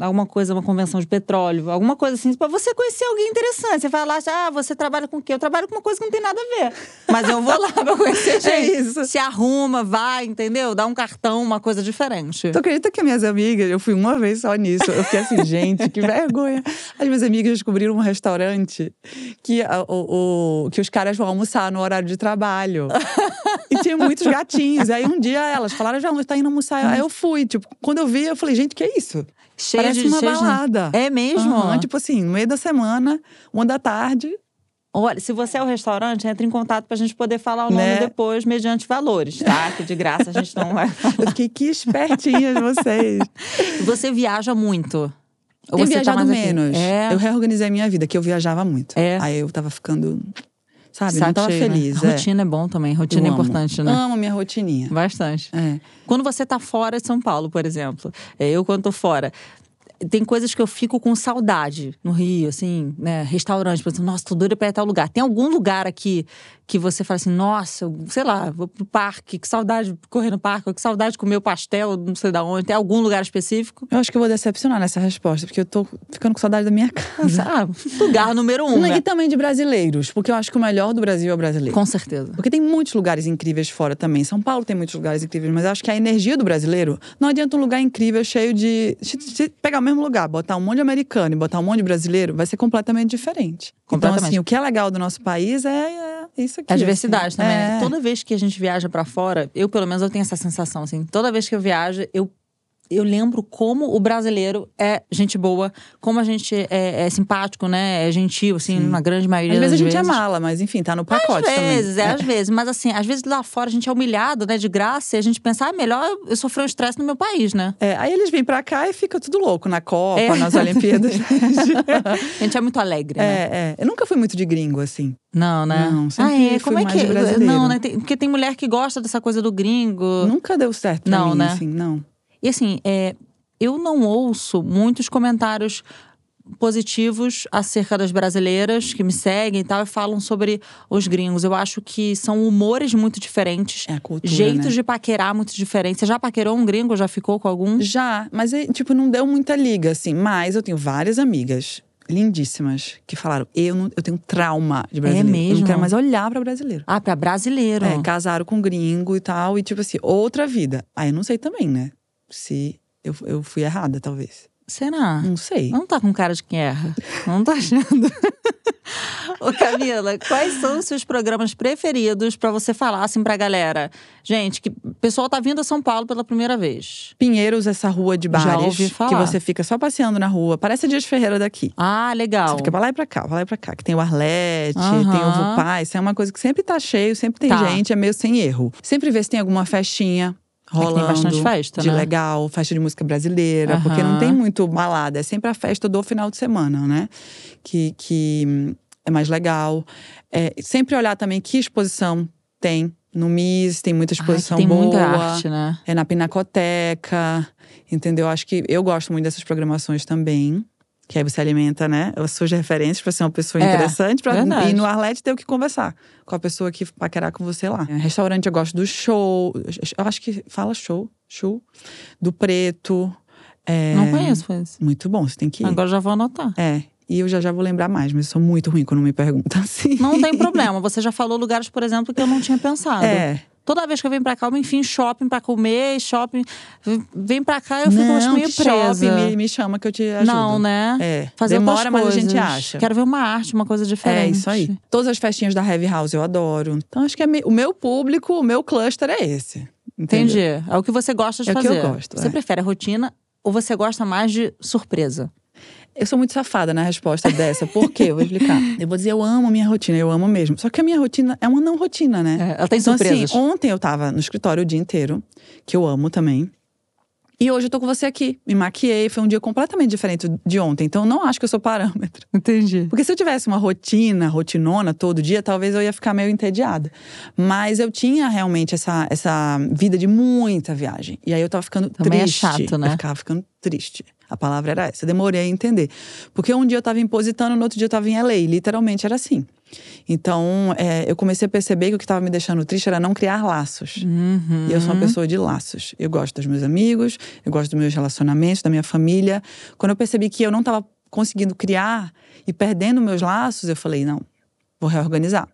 alguma coisa, uma convenção de petróleo, alguma coisa assim, pra você conhecer alguém interessante. Você vai lá, você trabalha com o quê? Eu trabalho com uma coisa que não tem nada a ver. Mas eu vou lá pra conhecer gente. É isso. Se arruma, vai, entendeu? Dá um cartão, uma coisa diferente. Tu acredita que minhas amigas amigas, eu fui uma vez só nisso. Eu fiquei assim, gente, que vergonha. As minhas amigas descobriram um restaurante que os caras vão almoçar no horário de trabalho. E tinha muitos gatinhos. Aí um dia elas falaram, já tá indo almoçar. Aí eu fui, tipo, quando eu vi, eu falei, gente, que é isso? Parece uma balada. É mesmo? Tipo assim, no meio da semana, 1h da tarde. Olha, se você é o restaurante, entre em contato pra gente poder falar o nome depois, mediante valores, tá? Que de graça a gente não vai. Eu fiquei, que espertinhas vocês. Você viaja muito? Tenho viajado menos. É. Eu reorganizei a minha vida, que eu viajava muito. Aí eu tava ficando, sabe, não tava feliz. Né? Rotina é bom também, rotina é importante, né? Amo minha rotininha. Bastante. Quando você tá fora de São Paulo, por exemplo, eu quando tô fora… Tem coisas que eu fico com saudade no Rio, assim, né? Restaurante, por exemplo, nossa, tô doida pra ir a tal lugar. Tem algum lugar aqui que você fala assim, nossa, sei lá, vou pro parque, que saudade de correr no parque, que saudade de comer o pastel, não sei de onde. Tem algum lugar específico? Eu acho que eu vou decepcionar nessa resposta, porque eu tô ficando com saudade da minha casa. Lugar número 1, né? E também de brasileiros, porque eu acho que o melhor do Brasil é o brasileiro. Com certeza. Porque tem muitos lugares incríveis fora também. São Paulo tem muitos lugares incríveis, mas eu acho que a energia do brasileiro… Não adianta um lugar incrível, cheio de… Se pegar o mesmo lugar, botar um monte de americano e botar um monte de brasileiro, vai ser completamente diferente. Então, assim, o que é legal do nosso país é isso aqui. A diversidade assim. também, né? Toda vez que a gente viaja pra fora, eu pelo menos eu tenho essa sensação, assim. Toda vez que eu viajo, eu lembro como o brasileiro é gente boa, como a gente é simpático, né? É gentil, assim, na grande maioria das vezes. Às vezes a gente é mala, mas enfim, tá no pacote também. Às vezes. Mas assim, às vezes lá fora a gente é humilhado, né? De graça, e a gente pensa, melhor eu sofrer um estresse no meu país, né? Aí eles vêm pra cá e fica tudo louco, na Copa, nas Olimpíadas. A gente é muito alegre, né? Eu nunca fui muito de gringo, assim. Não, né? Não, sempre fui mais de brasileiro. Não, né? Porque tem mulher que gosta dessa coisa do gringo. Nunca deu certo pra mim, né? assim, não. E assim, eu não ouço muitos comentários positivos acerca das brasileiras que me seguem e tal, e falam sobre os gringos. Eu acho que são humores muito diferentes. É a cultura, jeitos de paquerar muito diferentes. Você já paquerou um gringo? Já ficou com algum? Já, mas tipo, não deu muita liga, assim. Mas eu tenho várias amigas lindíssimas que falaram, eu tenho trauma de brasileiro. É mesmo? Eu não quero mais olhar pra brasileiro. Pra brasileiro. Casaram com gringo e tal, e tipo assim, outra vida. Aí eu não sei também, né? Se eu fui errada, talvez. Será? Não sei. Não tá com cara de quem erra. Não tá achando. Ô Camila, quais são os seus programas preferidos pra você falar assim pra galera? Gente, que o pessoal tá vindo a São Paulo pela primeira vez. Pinheiros, essa rua de bares. Já ouvi falar. Que você fica só passeando na rua. Parece a Dias Ferreira daqui. Legal. Você fica pra lá e pra cá, pra lá e pra cá. Que tem o Arlete, tem o Vupaz. Isso é uma coisa que sempre tá cheio, sempre tem gente. É meio sem erro. Sempre vê se tem alguma festinha rolando, tem bastante festa, de né? legal, festa de música brasileira, porque não tem muito balada, é sempre a festa do final de semana, né? Que é mais legal. Sempre olhar também que exposição tem. No MIS tem muita exposição tem boa. muita arte, né? Na Pinacoteca, entendeu? Acho que eu gosto muito dessas programações também. Que aí você alimenta, né, as suas referências pra ser uma pessoa interessante. E no Arlete ter o que conversar com a pessoa que paquerar com você lá. Restaurante eu gosto do show. Eu acho que fala show. Do Preto. Não conheço, pois. Muito bom, você tem que ir. Agora já vou anotar. E eu já vou lembrar mais, mas eu sou muito ruim quando me perguntam assim. Não tem problema, você já falou lugares, por exemplo, que eu não tinha pensado. Toda vez que eu venho pra cá, eu me enfio em shopping pra comer, shopping. Vem pra cá, eu fico meio presa. Shopping me chama que eu te ajudo. Não, né? Fazer demora, mas a gente acha. Quero ver uma arte, uma coisa diferente. Isso aí. Todas as festinhas da Heavy House eu adoro. Então acho que o meu público, o meu cluster é esse. Entendeu? Entendi. É o que você gosta de fazer. É o que eu gosto. Você prefere a rotina ou você gosta mais de surpresa? Eu sou muito safada na resposta dessa. Por quê? Eu vou explicar. Eu vou dizer, eu amo a minha rotina, eu amo mesmo. Só que a minha rotina é uma não rotina, né? Ela tem surpresas. Assim, ontem eu tava no escritório o dia inteiro, que eu amo também. E hoje eu tô com você aqui. Me maquiei, foi um dia completamente diferente de ontem. Então eu não acho que eu sou parâmetro. Entendi. Porque se eu tivesse uma rotinona todo dia, talvez eu ia ficar meio entediada. Mas eu tinha realmente essa vida de muita viagem. E aí eu tava ficando também triste. É chato, né? Eu ficava ficando triste. A palavra era essa. Eu demorei a entender. Porque um dia eu tava em Positano, no outro dia eu tava em LA. Literalmente era assim. Então, eu comecei a perceber que o que estava me deixando triste era não criar laços. E eu sou uma pessoa de laços. Eu gosto dos meus amigos, eu gosto dos meus relacionamentos, da minha família. Quando eu percebi que eu não estava conseguindo criar e perdendo meus laços, eu falei, não, vou reorganizar.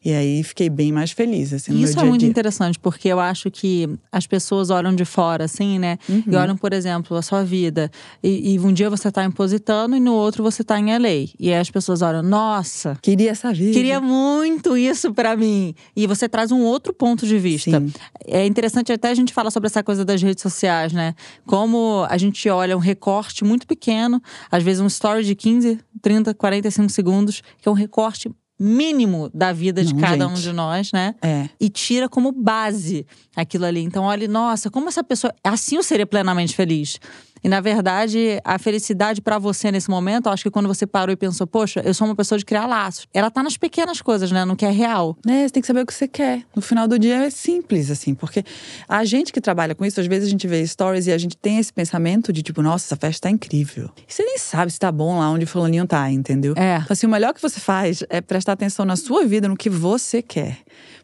E aí, fiquei bem mais feliz, assim, no meu Isso dia é a muito dia. interessante, porque eu acho que as pessoas olham de fora, assim, né? E olham, por exemplo, a sua vida. E um dia você tá em Positano e no outro você tá em LA. E aí as pessoas olham, nossa… Queria essa vida. Queria muito isso pra mim. E você traz um outro ponto de vista. Sim. É interessante até a gente falar sobre essa coisa das redes sociais, né? Como a gente olha um recorte muito pequeno, às vezes um story de 15, 30, 45 segundos, que é um recorte mínimo da vida de cada um de nós, né? E tira como base aquilo ali. Então, olha, nossa, como essa pessoa… Assim eu seria plenamente feliz. E, na verdade, a felicidade pra você nesse momento, eu acho que quando você parou e pensou, poxa, eu sou uma pessoa de criar laços. Ela tá nas pequenas coisas, né? No que é real. Você tem que saber o que você quer. No final do dia é simples, assim. Porque a gente que trabalha com isso, às vezes a gente vê stories e a gente tem esse pensamento de tipo, nossa, essa festa tá incrível. E você nem sabe se tá bom lá onde fulaninho tá, entendeu? Então, assim, o melhor que você faz é prestar atenção na sua vida, no que você quer.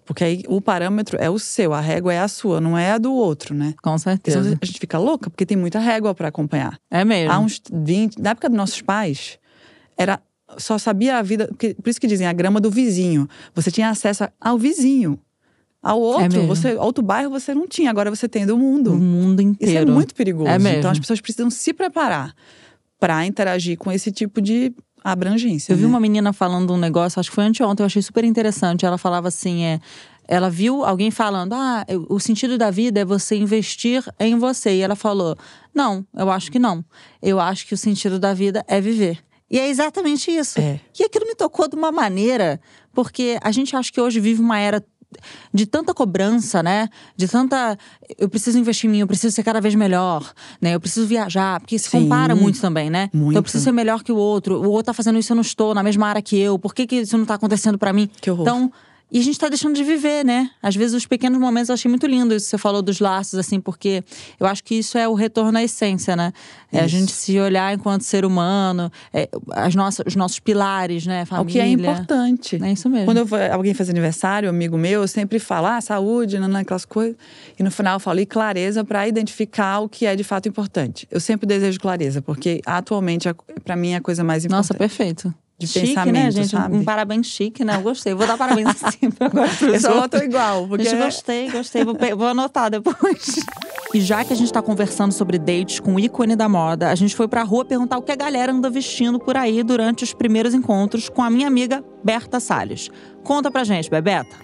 Porque aí o parâmetro é o seu, a régua é a sua, não é a do outro, né? Com certeza. Então, a gente fica louca porque tem muita régua pra acompanhar. É mesmo. Há uns 20… Na época dos nossos pais, só sabia a vida… Por isso que dizem, a grama do vizinho. Você tinha acesso ao vizinho. Ao outro, outro bairro você não tinha. Agora você tem do mundo. O mundo inteiro. Isso é muito perigoso. É mesmo. Então as pessoas precisam se preparar pra interagir com esse tipo de abrangência. Eu vi uma menina falando um negócio, acho que foi anteontem, eu achei super interessante. Ela falava assim, ela viu alguém falando, o sentido da vida é você investir em você. E ela falou, não, eu acho que não. Eu acho que o sentido da vida é viver. E é exatamente isso. E aquilo me tocou de uma maneira, porque a gente acha que hoje vive uma era de tanta cobrança, né? De tanta… Eu preciso investir em mim, eu preciso ser cada vez melhor, né? Eu preciso viajar, porque se compara muito também, né? Muito. Então eu preciso ser melhor que o outro tá fazendo isso, eu não estou na mesma área que eu. Por que isso não tá acontecendo pra mim? Que horror. Então… E a gente tá deixando de viver, né? Às vezes os pequenos momentos, eu achei muito lindo isso que você falou dos laços, assim, porque eu acho que isso é o retorno à essência, né? A gente se olhar enquanto ser humano, os nossos pilares, né? Família. O que é importante. É isso mesmo. Quando alguém faz aniversário, amigo meu, eu sempre falo, saúde, aquelas coisas. E no final eu falo, e clareza pra identificar o que é de fato importante. Eu sempre desejo clareza, porque atualmente, pra mim, é a coisa mais importante. Nossa, perfeito. De chique, pensamento, né, gente? sabe? Um parabéns chique, né? Eu gostei. Vou dar parabéns sempre agora pros Eu só outros. tô igual. Porque… Gostei. Vou anotar depois. E já que a gente tá conversando sobre dates com o ícone da moda, a gente foi pra rua perguntar o que a galera anda vestindo por aí durante os primeiros encontros com a minha amiga Berta Salles. Conta pra gente, Bebeta.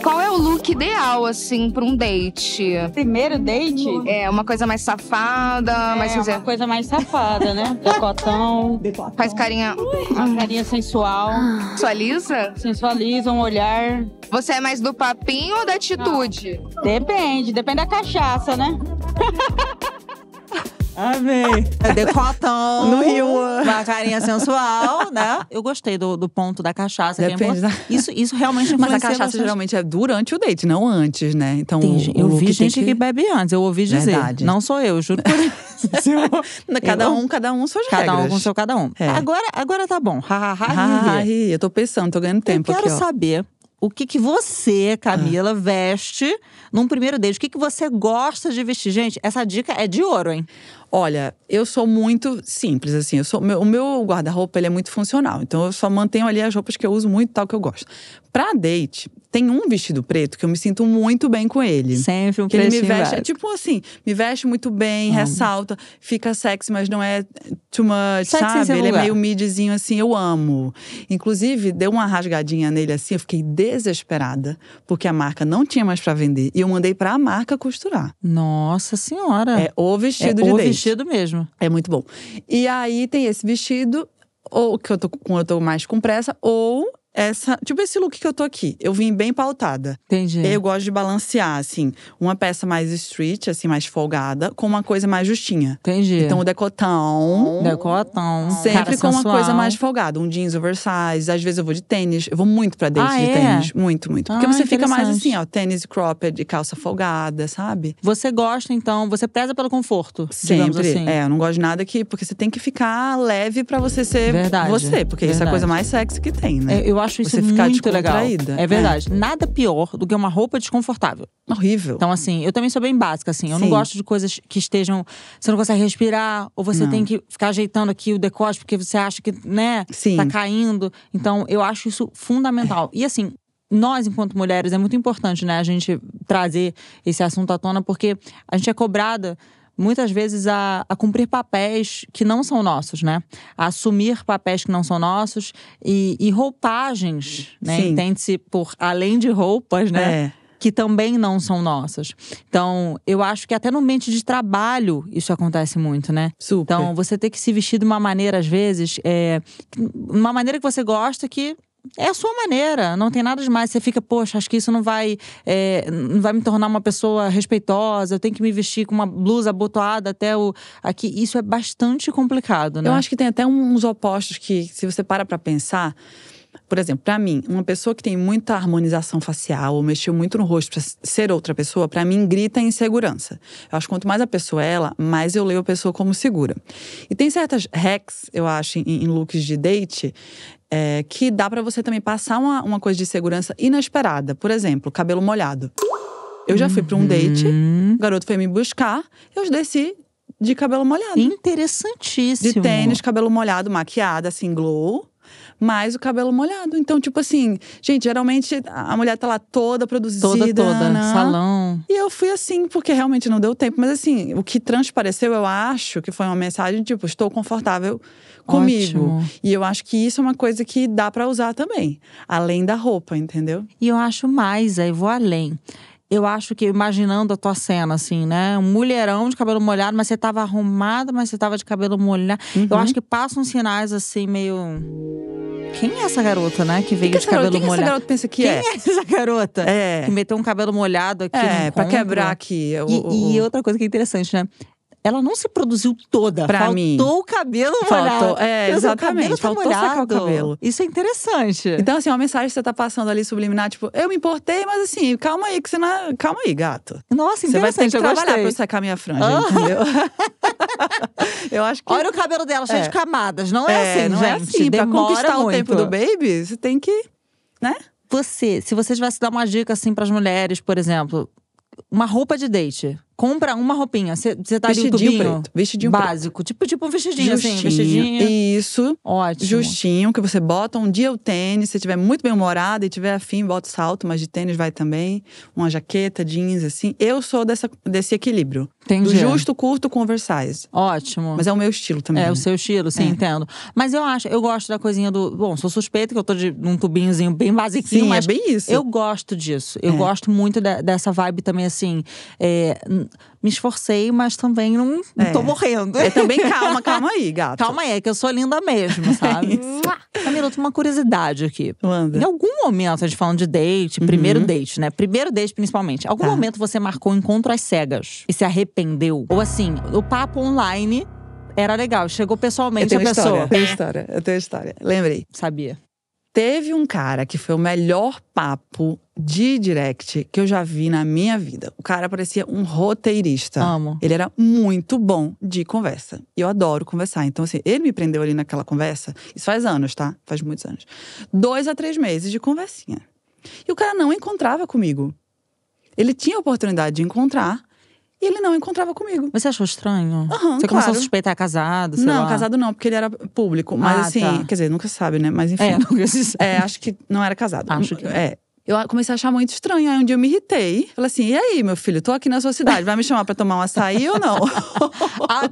Qual é o look ideal, assim, pra um date? Primeiro date? Uma coisa mais safada, mais uma coisa mais safada, né? Decotão. Faz carinha. Uma carinha sensual. Sensualiza? Sensualiza, um olhar. Você é mais do papinho ou da atitude? Depende da cachaça, né? Amei. Decotão. No Rio. Uma carinha sensual, né? Eu gostei do ponto da cachaça. Depende da… Isso realmente influencia. Mas a cachaça bastante. geralmente é durante o date, não antes, né? Então, eu vi gente que bebe antes, eu ouvi dizer. Verdade. Não sou eu, juro por isso. Cada um suas regras. Cada um com seu cada um. Agora tá bom. Eu tô pensando, tô ganhando tempo aqui, ó. Eu quero saber o que você, Camila, veste num primeiro date. O que você gosta de vestir? Gente, essa dica é de ouro, hein? Olha, eu sou muito simples, assim. O meu guarda-roupa, ele é muito funcional. Então, eu só mantenho ali as roupas que eu uso muito, tal, que eu gosto. Pra date, tem um vestido preto que eu me sinto muito bem com ele. Sempre um que ele me pretinho veste, básico. tipo assim, me veste muito bem, ressalta, fica sexy, mas não é too much, Sexy em sabe? seu Ele lugar. é meio midzinho, assim, eu amo. Inclusive, deu uma rasgadinha nele, assim, eu fiquei desesperada. Porque a marca não tinha mais pra vender. E eu mandei pra marca costurar. Nossa senhora. É o vestido de o date. vestido mesmo. É muito bom. E aí tem esse vestido, ou que eu tô mais com pressa, ou tipo esse look que eu tô aqui. Eu vim bem pautada. Entendi. Eu gosto de balancear, assim, uma peça mais street, assim, mais folgada, com uma coisa mais justinha. Entendi. Então o decotão. Sempre cara com uma sensual. coisa mais folgada. Um jeans oversize. Às vezes eu vou de tênis. Eu vou muito pra date de tênis. Muito, muito. Porque você fica mais assim, ó, tênis cropped, calça folgada, sabe? Você gosta, então, você preza pelo conforto, digamos Sempre. assim. Eu não gosto de nada porque você tem que ficar leve pra você ser você. Porque isso é a coisa mais sexy que tem, né? Eu acho isso você ficar muito legal. descontraída. É verdade. Nada pior do que uma roupa desconfortável. Horrível. Então, assim, eu também sou bem básica, assim. Eu não gosto de coisas que estejam… Você não consegue respirar, ou você tem que ficar ajeitando aqui o decote, porque você acha que, né, tá caindo. Então, eu acho isso fundamental. E assim, nós, enquanto mulheres, é muito importante, né, a gente trazer esse assunto à tona, porque a gente é cobrada muitas vezes a cumprir papéis que não são nossos, né? A assumir papéis que não são nossos e roupagens, né? Sim. Entende-se por além de roupas, né? Que também não são nossas. Então, eu acho que até no ambiente de trabalho isso acontece muito, né? Super. Então, você ter que se vestir de uma maneira, às vezes, uma maneira que você gosta, que é a sua maneira, não tem nada demais. Você fica, poxa, acho que isso não vai me tornar uma pessoa respeitosa. Eu tenho que me vestir com uma blusa abotoada até aqui. Isso é bastante complicado, né? Eu acho que tem até uns opostos que, se você para pra pensar… Por exemplo, pra mim, uma pessoa que tem muita harmonização facial ou mexeu muito no rosto pra ser outra pessoa, pra mim, grita insegurança. Eu acho que quanto mais a pessoa é ela, mais eu leio a pessoa como segura. E tem certas hacks, eu acho, em looks de date… que dá pra você também passar uma coisa de segurança inesperada. Por exemplo, cabelo molhado. Eu já fui pra um date, o garoto foi me buscar, eu desci de cabelo molhado. Interessantíssimo. De tênis, cabelo molhado, maquiada, assim, glow, mas o cabelo molhado. Então, tipo assim, gente, geralmente a mulher tá lá toda produzida. Toda, né? salão. E eu fui assim, porque realmente não deu tempo. Mas assim, o que transpareceu, eu acho que foi uma mensagem, tipo, estou confortável comigo. Ótimo. E eu acho que isso é uma coisa que dá pra usar também. Além da roupa, entendeu? E eu acho mais, aí vou além. Eu acho que, imaginando a tua cena, assim, né? Um mulherão de cabelo molhado, mas você tava arrumada, mas você tava de cabelo molhado. Eu acho que passam sinais, assim, meio… Quem é essa garota, né? Que veio de cabelo molhado. Quem essa garota pensa que Quem é essa garota? Que meteu um cabelo molhado aqui no encontro. Pra quebrar aqui. E outra coisa que é interessante, né? Ela não se produziu toda. Pra mim. Faltou o cabelo molhado. Exatamente. O cabelo tá Faltou molhado. secar o cabelo. Isso é interessante. Então, assim, uma mensagem que você tá passando ali subliminar, tipo, eu me importei, mas assim, calma aí, que você não… Calma aí, gato. Nossa, Você vai ter interessante, que eu trabalhar gostei. pra eu secar minha franja, entendeu? Eu acho que… Olha o cabelo dela, cheio de camadas. Não é assim, não gente. é assim. Pra Demora conquistar muito. o tempo do baby, você tem que… né? Se você tivesse que dar uma dica, assim, pras mulheres, por exemplo… Uma roupa de date. Compra uma roupinha. Você tá ali um Vestidinho tubinho preto. Vestidinho básico. Tipo um vestidinho, assim. Justinho. Vestidinho. Isso. Ótimo. Justinho, que você bota um dia o tênis. Se estiver muito bem humorada e tiver afim, bota o salto. Mas de tênis vai também. Uma jaqueta, jeans, assim. Eu sou desse equilíbrio. Entendi. Do justo, curto com oversize. Ótimo. Mas é o meu estilo também. É o seu estilo, sim, entendo. Mas eu gosto da coisinha do… Bom, sou suspeita que eu tô num tubinhozinho bem basiquinho. Sim, mas é bem isso. Eu gosto disso. Eu gosto muito dessa vibe também, assim… me esforcei, mas também não tô morrendo. Também calma aí, gato. Calma aí, é que eu sou linda mesmo, sabe? Camila, eu tenho uma curiosidade aqui. Manda. Em algum momento, a gente falando de date, primeiro date, né? Primeiro date, principalmente. Em algum momento você marcou um encontro às cegas e se arrependeu? Ou assim, o papo online era legal, chegou pessoalmente a pessoa. Eu tenho história. Lembrei. Sabia. Teve um cara que foi o melhor papo de direct que eu já vi na minha vida. O cara parecia um roteirista. Amo. Ele era muito bom de conversa. E eu adoro conversar. Então, assim, ele me prendeu ali naquela conversa. Isso faz anos, tá? Faz muitos anos. 2 a 3 meses de conversinha. E o cara não encontrava comigo. Ele tinha a oportunidade de encontrar. E ele não encontrava comigo. Você achou estranho? Aham, Você começou claro. a suspeitar casado, sei lá? Não, casado não, porque ele era público. Mas assim, tá. quer dizer, nunca se sabe, né? Mas enfim. Nunca se sabe. Acho que não era casado. Acho que Eu comecei a achar muito estranho. Aí um dia eu me irritei. Falei assim, e aí, meu filho? Tô aqui na sua cidade. Vai me chamar pra tomar um açaí ou não?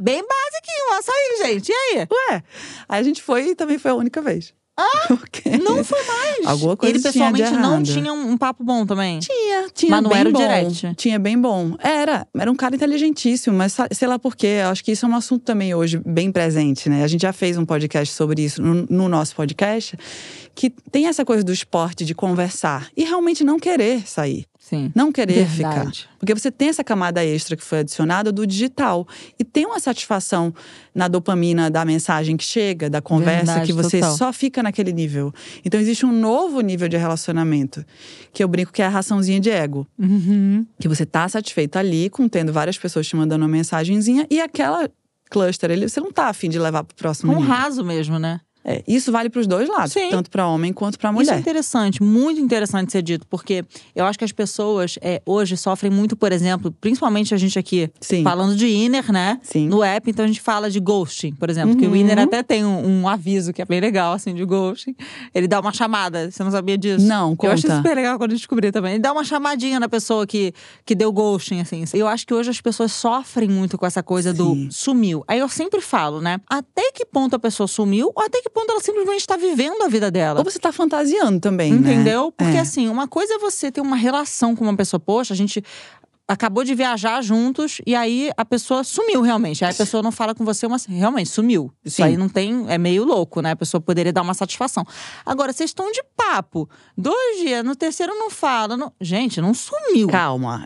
Bem basiquinho, um açaí, gente. E aí? Ué. Aí a gente foi e também foi a única vez. Não foi mais. Alguma coisa Ele tinha de pessoalmente não errado. tinha um papo bom também? Tinha Mas não bem era o bom. direct? Tinha bem bom. Era um cara inteligentíssimo, mas sei lá por quê. Eu acho que isso é um assunto também hoje bem presente, né? A gente já fez um podcast sobre isso no nosso podcast, que tem essa coisa do esporte, de conversar e realmente não querer sair. Sim. Não querer Verdade. ficar. Porque você tem essa camada extra que foi adicionada do digital. E tem uma satisfação na dopamina da mensagem que chega, da conversa, Verdade, que você total. só fica naquele nível. Então existe um novo nível de relacionamento, que eu brinco que é a raçãozinha de ego. Que você tá satisfeito ali, tendo várias pessoas te mandando uma mensagenzinha, e aquela cluster ali, você não tá afim de levar pro próximo nível. Raso mesmo, né? Isso vale para os dois lados, Sim. tanto para homem quanto para Isso mulher. é interessante, muito interessante ser dito, porque eu acho que as pessoas hoje sofrem muito, por exemplo, principalmente a gente aqui, Sim. falando de inner, né? Sim. No app, então a gente fala de ghosting, por exemplo, que o inner até tem um aviso que é bem legal, assim, de ghosting. Ele dá uma chamada, você não sabia disso? Não, conta. Eu achei super legal quando eu descobri também. Ele dá uma chamadinha na pessoa que deu ghosting, assim. Eu acho que hoje as pessoas sofrem muito com essa coisa do sumiu. Aí eu sempre falo, né? Até que ponto a pessoa sumiu, ou até que ponto ela simplesmente está vivendo a vida dela. Ou você tá fantasiando também, Entendeu? né? Porque assim, uma coisa é você ter uma relação com uma pessoa. Poxa, a gente acabou de viajar juntos e aí a pessoa sumiu realmente. Aí a pessoa não fala com você, mas realmente sumiu. Isso Sim. aí não tem… É meio louco, né? A pessoa poderia dar uma satisfação. Agora, vocês estão de papo. 2 dias, no terceiro não fala. Gente, não sumiu. Calma,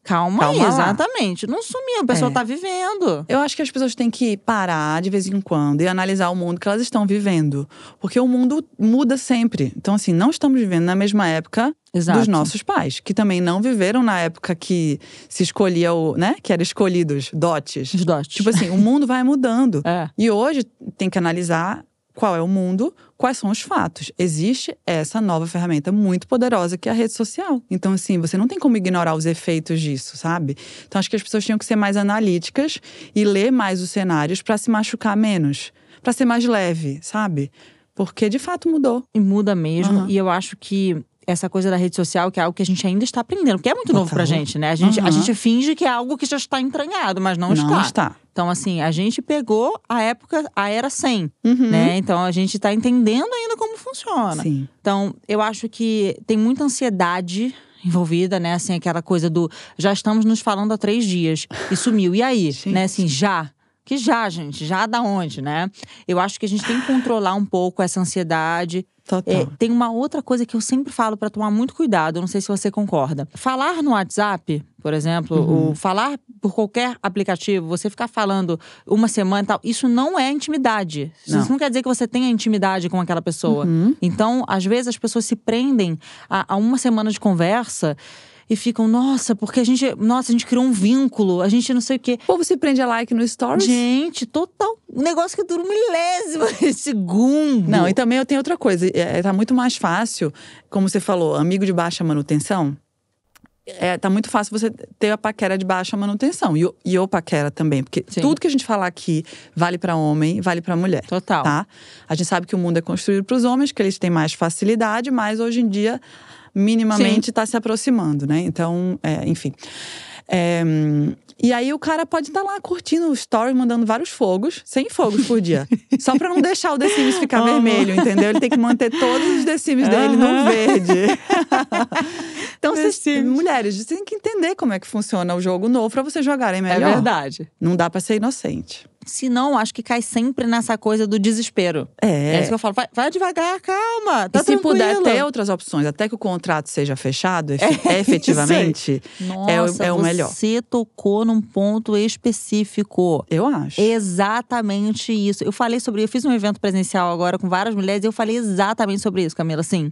Calma aí, Calma lá. exatamente. Não sumiu, a pessoa tá vivendo. Eu acho que as pessoas têm que parar de vez em quando e analisar o mundo que elas estão vivendo. Porque o mundo muda sempre. Então, assim, não estamos vivendo na mesma época Exato. dos nossos pais. Que também não viveram na época que se escolhia que era escolhidos, dotes. Os dotes. Tipo assim, o mundo vai mudando. É. E hoje tem que analisar qual é o mundo, quais são os fatos. Existe essa nova ferramenta muito poderosa que é a rede social. Então, assim, você não tem como ignorar os efeitos disso, sabe? Então, acho que as pessoas tinham que ser mais analíticas e ler mais os cenários para se machucar menos. Para ser mais leve, sabe? Porque, de fato, mudou. E muda mesmo. Uhum. E eu acho que essa coisa da rede social, que é algo que a gente ainda está aprendendo. Porque é muito novo pra gente, né? A gente finge que é algo que já está entranhado, mas não está. Então, assim, a gente pegou a era 100, né? Então, a gente tá entendendo ainda como funciona. Sim. Então, eu acho que tem muita ansiedade envolvida, né? Assim, aquela coisa do… Já estamos nos falando há 3 dias e sumiu. E aí? Sim. Né? Assim, já… Que já, gente? Já da onde, né? Eu acho que a gente tem que controlar um pouco essa ansiedade. Total. Tem uma outra coisa que eu sempre falo pra tomar muito cuidado, eu não sei se você concorda. Falar no WhatsApp, por exemplo, ou falar por qualquer aplicativo, você ficar falando uma semana e tal, isso não é intimidade. Isso não quer dizer que você tenha intimidade com aquela pessoa. Então, às vezes, as pessoas se prendem a uma semana de conversa e ficam, nossa, porque a gente criou um vínculo, a gente não sei o quê. O povo se prende a like no stories. Gente, total. Um negócio que dura um milésimo de segundo. Não, e também eu tenho outra coisa. Tá muito mais fácil, como você falou, amigo de baixa manutenção. Tá muito fácil você ter a paquera de baixa manutenção. E o paquera também. Porque tudo que a gente falar aqui vale pra homem, vale pra mulher. Total. Tá? A gente sabe que o mundo é construído pros homens, que eles têm mais facilidade, mas hoje em dia, minimamente, tá se aproximando, né? Então, enfim. E aí o cara pode estar lá curtindo o story, mandando vários fogos, 100 fogos por dia. Só pra não deixar o The Sims ficar vermelho, entendeu? Ele tem que manter todos os The Sims dele no verde. Então, mulheres, vocês têm que entender como é que funciona o jogo novo pra vocês jogarem melhor. É verdade. Não dá pra ser inocente. Se não, acho que cai sempre nessa coisa do desespero. É isso que eu falo. Vai devagar, calma, tá e se tranquilo. puder ter outras opções, até que o contrato seja fechado, efetivamente, Nossa, é o melhor. Você tocou num ponto específico. Eu acho. Exatamente isso. Eu fiz um evento presencial agora com várias mulheres e eu falei exatamente sobre isso, Camila. Assim,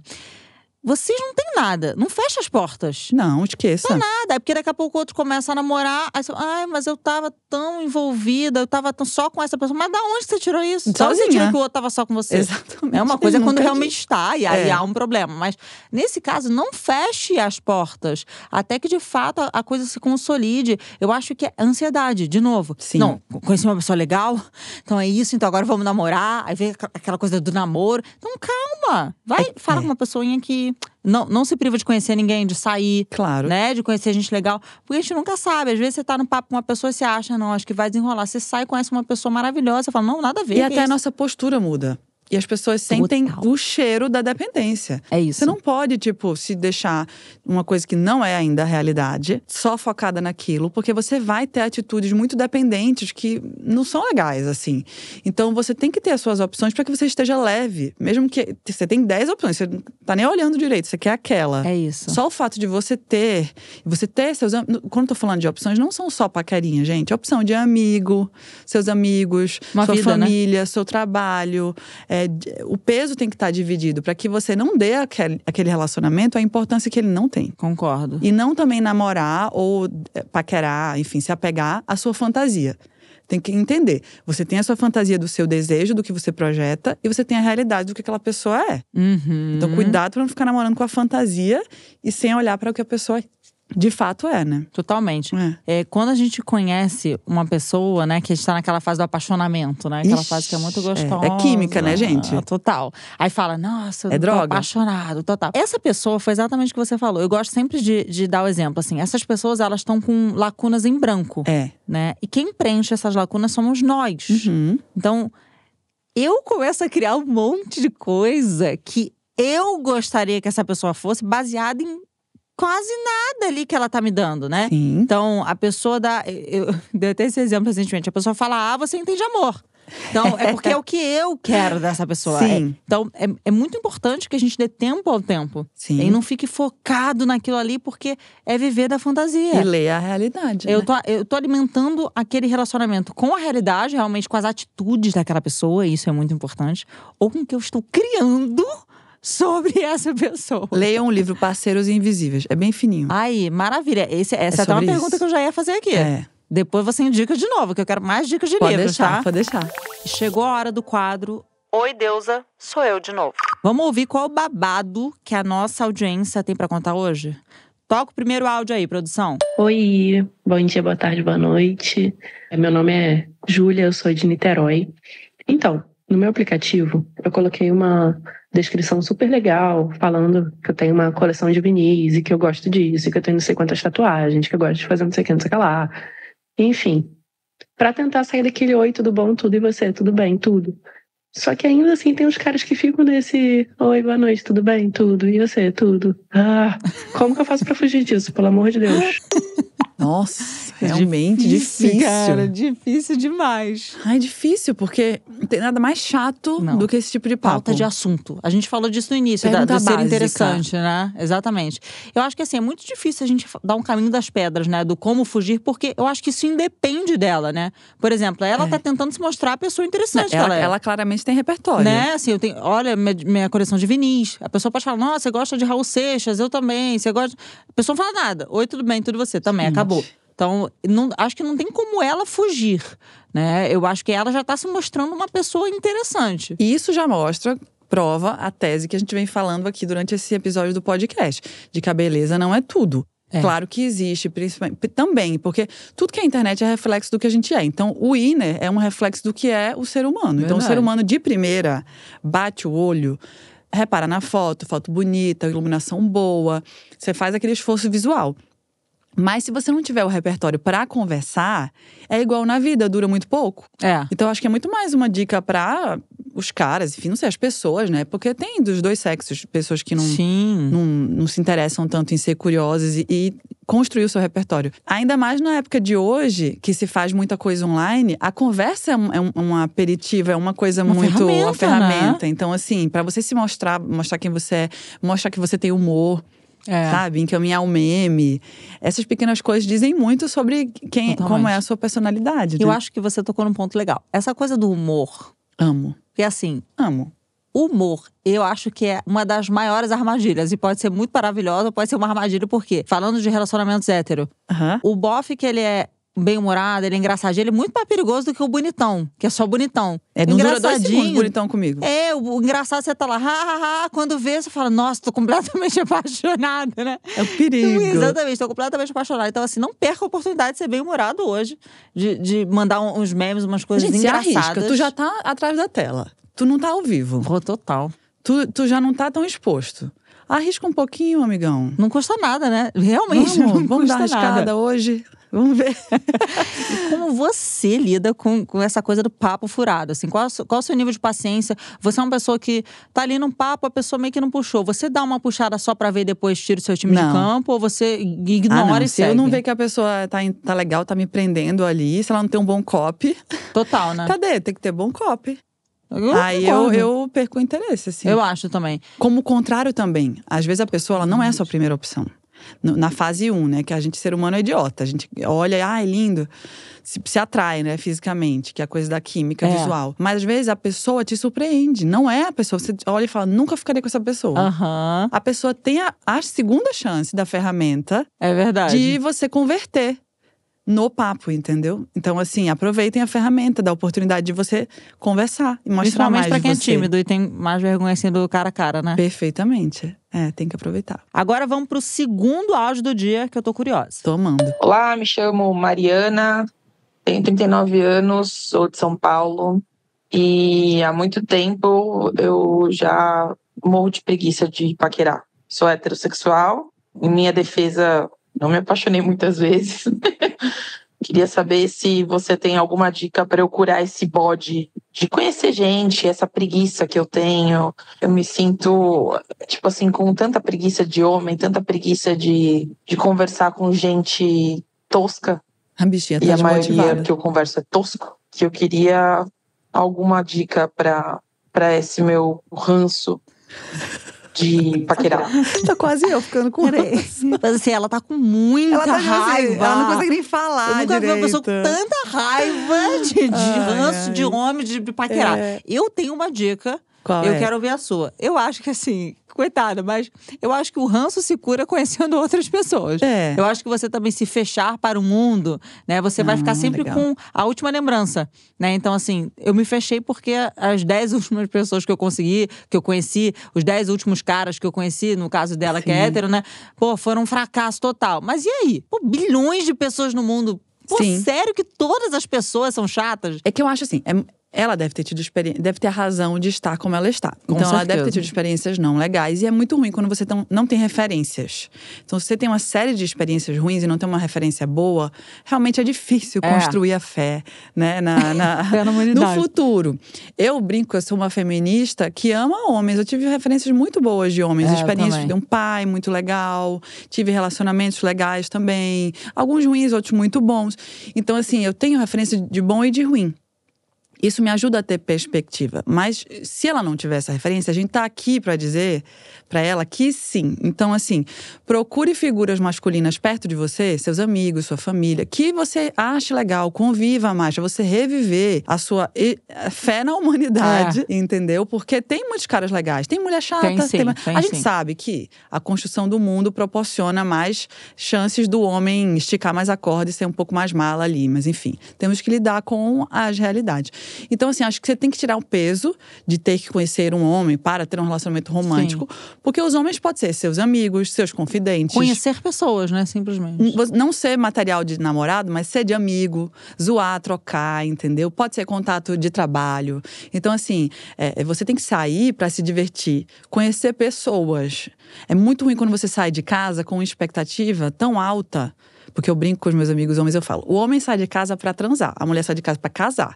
vocês não têm nada, não fecha as portas. Não, esqueça. Não é nada, é porque daqui a pouco o outro começa a namorar. Aí você fala, mas eu tava tão envolvida, eu tava só com essa pessoa. Mas da onde você tirou isso? Da onde você tirou que o outro tava só com você? Exatamente. É uma coisa quando realmente está, e aí há um problema. Mas nesse caso, não feche as portas. Até que de fato a coisa se consolide. Eu acho que é ansiedade, de novo. Sim. Não, conheci uma pessoa legal, então é isso, então agora vamos namorar. Aí vem aquela coisa do namoro. Então calma, fala com uma pessoinha que… Não se priva de conhecer ninguém, de sair, claro, né? De conhecer gente legal. Porque a gente nunca sabe. Às vezes você tá no papo com uma pessoa e você acha, não, acho que vai desenrolar. Você sai, conhece uma pessoa maravilhosa, você fala, não, nada a ver. E até a nossa postura muda. E as pessoas sentem o cheiro da dependência. É isso. Você não pode, se deixar uma coisa que não é ainda a realidade, só focada naquilo, porque você vai ter atitudes muito dependentes que não são legais, assim. Então, você tem que ter as suas opções para que você esteja leve. Mesmo que você tem 10 opções, você não tá nem olhando direito, você quer aquela. É isso. Só o fato de você ter seus… Quando eu tô falando de opções, não são só paquerinha, gente. Opção de amigo, seus amigos, sua família, né? Seu trabalho… o peso tem que estar dividido para que você não dê aquele relacionamento a importância que ele não tem. Concordo. E não também namorar ou paquerar, enfim, se apegar à sua fantasia. Tem que entender. Você tem a sua fantasia do seu desejo, do que você projeta, e você tem a realidade do que aquela pessoa é. Então, cuidado pra não ficar namorando com a fantasia e sem olhar para o que a pessoa de fato é, né? Totalmente. Quando a gente conhece uma pessoa, né, que a gente tá naquela fase do apaixonamento, né? Aquela fase que é muito gostosa. É química, né, gente? Total. Aí fala, nossa, eu tô droga. apaixonado, total. Essa pessoa foi exatamente o que você falou. Eu gosto sempre de dar o exemplo, assim. Essas pessoas, elas estão com lacunas em branco. Né? E quem preenche essas lacunas somos nós. Então, eu começo a criar um monte de coisa que eu gostaria que essa pessoa fosse baseada em quase nada ali que ela tá me dando, né? Sim. Então, a pessoa dá… Eu dei até esse exemplo recentemente. A pessoa fala, você entende amor. Então, é porque é o que eu quero dessa pessoa. Sim. Então, é muito importante que a gente dê tempo ao tempo. Sim. E não fique focado naquilo ali, porque é viver da fantasia. E ler a realidade, Eu tô alimentando aquele relacionamento com a realidade, realmente com as atitudes daquela pessoa. E isso é muito importante. Ou com o que eu estou criando sobre essa pessoa. Leiam o livro Parceiros Invisíveis. É bem fininho. Aí, maravilha. Essa é até uma pergunta que eu já ia fazer aqui. Depois você indica de novo, que eu quero mais dicas de livros, tá? Pode deixar. Chegou a hora do quadro Oi, Deusa, sou eu de novo. Vamos ouvir qual o babado que a nossa audiência tem pra contar hoje? Toca o primeiro áudio aí, produção. Oi, bom dia, boa tarde, boa noite. Meu nome é Júlia, eu sou de Niterói. Então, no meu aplicativo, eu coloquei uma descrição super legal, falando que eu tenho uma coleção de vinis e que eu gosto disso, e que eu tenho não sei quantas tatuagens, que eu gosto de fazer não sei o que, não sei o que lá. Enfim, pra tentar sair daquele oi, tudo bom, tudo, e você, tudo bem, tudo. Só que ainda assim tem uns caras que ficam nesse oi, boa noite, tudo bem, tudo, e você, tudo. Como que eu faço pra fugir disso, pelo amor de Deus? Nossa, realmente difícil. Cara, difícil demais. Ai, difícil, porque não tem nada mais chato do que esse tipo de papo. Falta de assunto. A gente falou disso no início, do ser interessante, né? Exatamente. Eu acho que assim, é muito difícil a gente dar um caminho das pedras, né? Do como fugir, porque eu acho que isso independe dela, né? Por exemplo, ela tá tentando se mostrar a pessoa interessante que ela é. Ela claramente tem repertório. Né? Assim, olha, minha coleção de vinis. A pessoa pode falar, nossa, você gosta de Raul Seixas? Eu também. Você gosta… A pessoa não fala nada. Oi, tudo bem, tudo você? Também, acabou. Então, acho que não tem como ela fugir, né? Eu acho que ela já tá se mostrando uma pessoa interessante. E isso já prova a tese que a gente vem falando aqui durante esse episódio do podcast. De que a beleza não é tudo. Claro que existe, principalmente também, porque tudo que é internet é reflexo do que a gente é. Então, o inner é um reflexo do que é o ser humano. Então, o ser humano de primeira bate o olho, repara na foto bonita, iluminação boa, você faz aquele esforço visual. Mas se você não tiver o repertório pra conversar, é igual na vida, dura muito pouco. Então, acho que é muito mais uma dica pra os caras, enfim, não sei, as pessoas, né? Porque tem dos dois sexos, pessoas que não se interessam tanto em ser curiosas e construir o seu repertório. Ainda mais na época de hoje, que se faz muita coisa online, a conversa é um aperitivo, é uma coisa uma ferramenta. Né? Então, assim, pra você se mostrar quem você é, mostrar que você tem humor. Sabe? Encaminhar o meme. Essas pequenas coisas dizem muito sobre como é a sua personalidade. Eu acho que você tocou num ponto legal. Essa coisa do humor. Amo. Porque assim… Amo. Humor, eu acho que é uma das maiores armadilhas. E pode ser muito maravilhosa, pode ser uma armadilha. Por quê? Falando de relacionamentos hétero. O bofe que ele é bem-humorado, ele é engraçadinho, ele é muito mais perigoso do que o bonitão, que é só bonitão. Não dura 2 segundos bonitão comigo. O engraçado, você tá lá, quando vê, você fala, nossa, tô completamente apaixonada, né? É o perigo. Exatamente, tô completamente apaixonada. Então, assim, não perca a oportunidade de ser bem-humorado hoje, de mandar uns memes, umas coisas engraçadas. Se arrisca, tu já tá atrás da tela. Tu não tá ao vivo. Total. Tu já não tá tão exposto. Arrisca um pouquinho, amigão. Não custa nada, né? Realmente, vamos dar uma arriscada hoje. Vamos ver. E como você lida com essa coisa do papo furado? Assim, qual o seu nível de paciência? Você é uma pessoa que tá ali num papo, a pessoa meio que não puxou. Você dá uma puxada só pra ver depois tira o seu time de campo? Ou você ignora e segue? Se eu não ver que a pessoa tá legal, tá me prendendo ali, se ela não tem um bom copy… Total, né? Cadê? Tem que ter bom copy. Aí eu perco o interesse, assim. Eu acho também. Como o contrário também. Às vezes a pessoa ela não é a sua primeira opção. Na fase 1, né? Que a gente, ser humano, é idiota. A gente olha, é lindo. Se atrai, né? Fisicamente. Que é a coisa da química visual. Mas às vezes a pessoa te surpreende. Não é a pessoa. Você olha e fala, nunca ficaria com essa pessoa. A pessoa tem a segunda chance da ferramenta. É verdade. De você converter. no papo, entendeu? Então, assim, aproveitem a ferramenta, da oportunidade de você conversar e mostrar mais de você. Principalmente pra quem é tímido e tem mais vergonha assim do cara a cara, né? Perfeitamente. Tem que aproveitar. Agora vamos pro segundo áudio do dia, que eu tô curiosa. Tô amando. Olá, me chamo Mariana, tenho 39 anos, sou de São Paulo. E há muito tempo eu já morro de preguiça de paquerar. Sou heterossexual, em minha defesa não me apaixonei muitas vezes. Queria saber se você tem alguma dica para eu curar esse bode de conhecer gente, essa preguiça que eu tenho. Eu me sinto, tipo assim, com tanta preguiça de homem, tanta preguiça de conversar com gente tosca. A bichinha tá e a desmotivada. maioria que eu converso é tosco. Que eu queria alguma dica para esse meu ranço de paquerar. Tá quase eu ficando com ranço. Mas assim, ela tá com muita raiva. Ela não consegue nem falar. Eu nunca vi uma pessoa com direito. tanta raiva de ranço, de homem, de paquerar. Eu tenho uma dica. Qual eu é? quero ouvir a sua. Eu acho que assim, coitada, mas eu acho que o ranço se cura conhecendo outras pessoas. Eu acho que você também se fechar para o mundo, né? Você vai ficar sempre legal. com a última lembrança, né? Então assim, eu me fechei porque as 10 últimas pessoas que eu conheci, os 10 últimos caras que eu conheci, no caso dela que é hétero, né? Pô, foram um fracasso total. Mas e aí? Pô, bilhões de pessoas no mundo. Pô, Sim. sério que todas as pessoas são chatas? É que eu acho assim, ela deve ter tido experiência, deve ter a razão de estar como ela está. Com Então ela certeza. deve ter tido experiências não legais. E é muito ruim quando você não tem referências. Então, se você tem uma série de experiências ruins e não tem uma referência boa, realmente é difícil construir a fé, né? Fé na humanidade. No futuro. Eu brinco, eu sou uma feminista que ama homens. Eu tive referências muito boas de homens. Experiências de um pai muito legal. Tive relacionamentos legais também. Alguns ruins, outros muito bons. Então, assim, eu tenho referência de bom e de ruim. Isso me ajuda a ter perspectiva. Mas se ela não tiver essa referência, a gente tá aqui pra dizer pra ela que sim. Então, assim, procure figuras masculinas perto de você, seus amigos, sua família, que você ache legal, conviva mais, pra você reviver a sua fé na humanidade, entendeu? Porque tem muitos caras legais, tem mulher chata. A gente sabe que a construção do mundo proporciona mais chances do homem esticar mais a corda e ser um pouco mais mala ali. Mas, enfim, temos que lidar com as realidades. Então, assim, acho que você tem que tirar o peso de ter que conhecer um homem para ter um relacionamento romântico. Porque os homens podem ser seus amigos, seus confidentes. Conhecer pessoas, né? Simplesmente. Não ser material de namorado, mas ser de amigo. Zoar, trocar, entendeu? Pode ser contato de trabalho. Então, assim, você tem que sair para se divertir. Conhecer pessoas. É muito ruim quando você sai de casa com uma expectativa tão alta. Porque eu brinco com os meus amigos homens, eu falo, o homem sai de casa pra transar, a mulher sai de casa pra casar.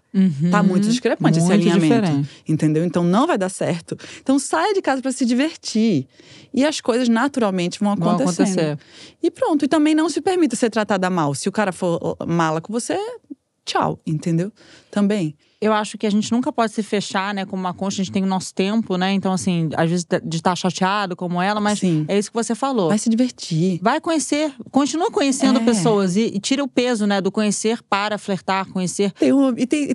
Tá muito discrepante esse alinhamento. Diferente. Entendeu? Então não vai dar certo. Então saia de casa pra se divertir. E as coisas naturalmente vão acontecendo. E pronto. E também não se permita ser tratada mal. Se o cara for mala com você, tchau, entendeu? Também. Eu acho que a gente nunca pode se fechar, né, como uma concha, a gente tem o nosso tempo, né? Então, assim, às vezes de estar chateado como ela, mas é isso que você falou. Vai se divertir. Vai conhecer, continua conhecendo pessoas e tira o peso, né, do conhecer para flertar, conhecer.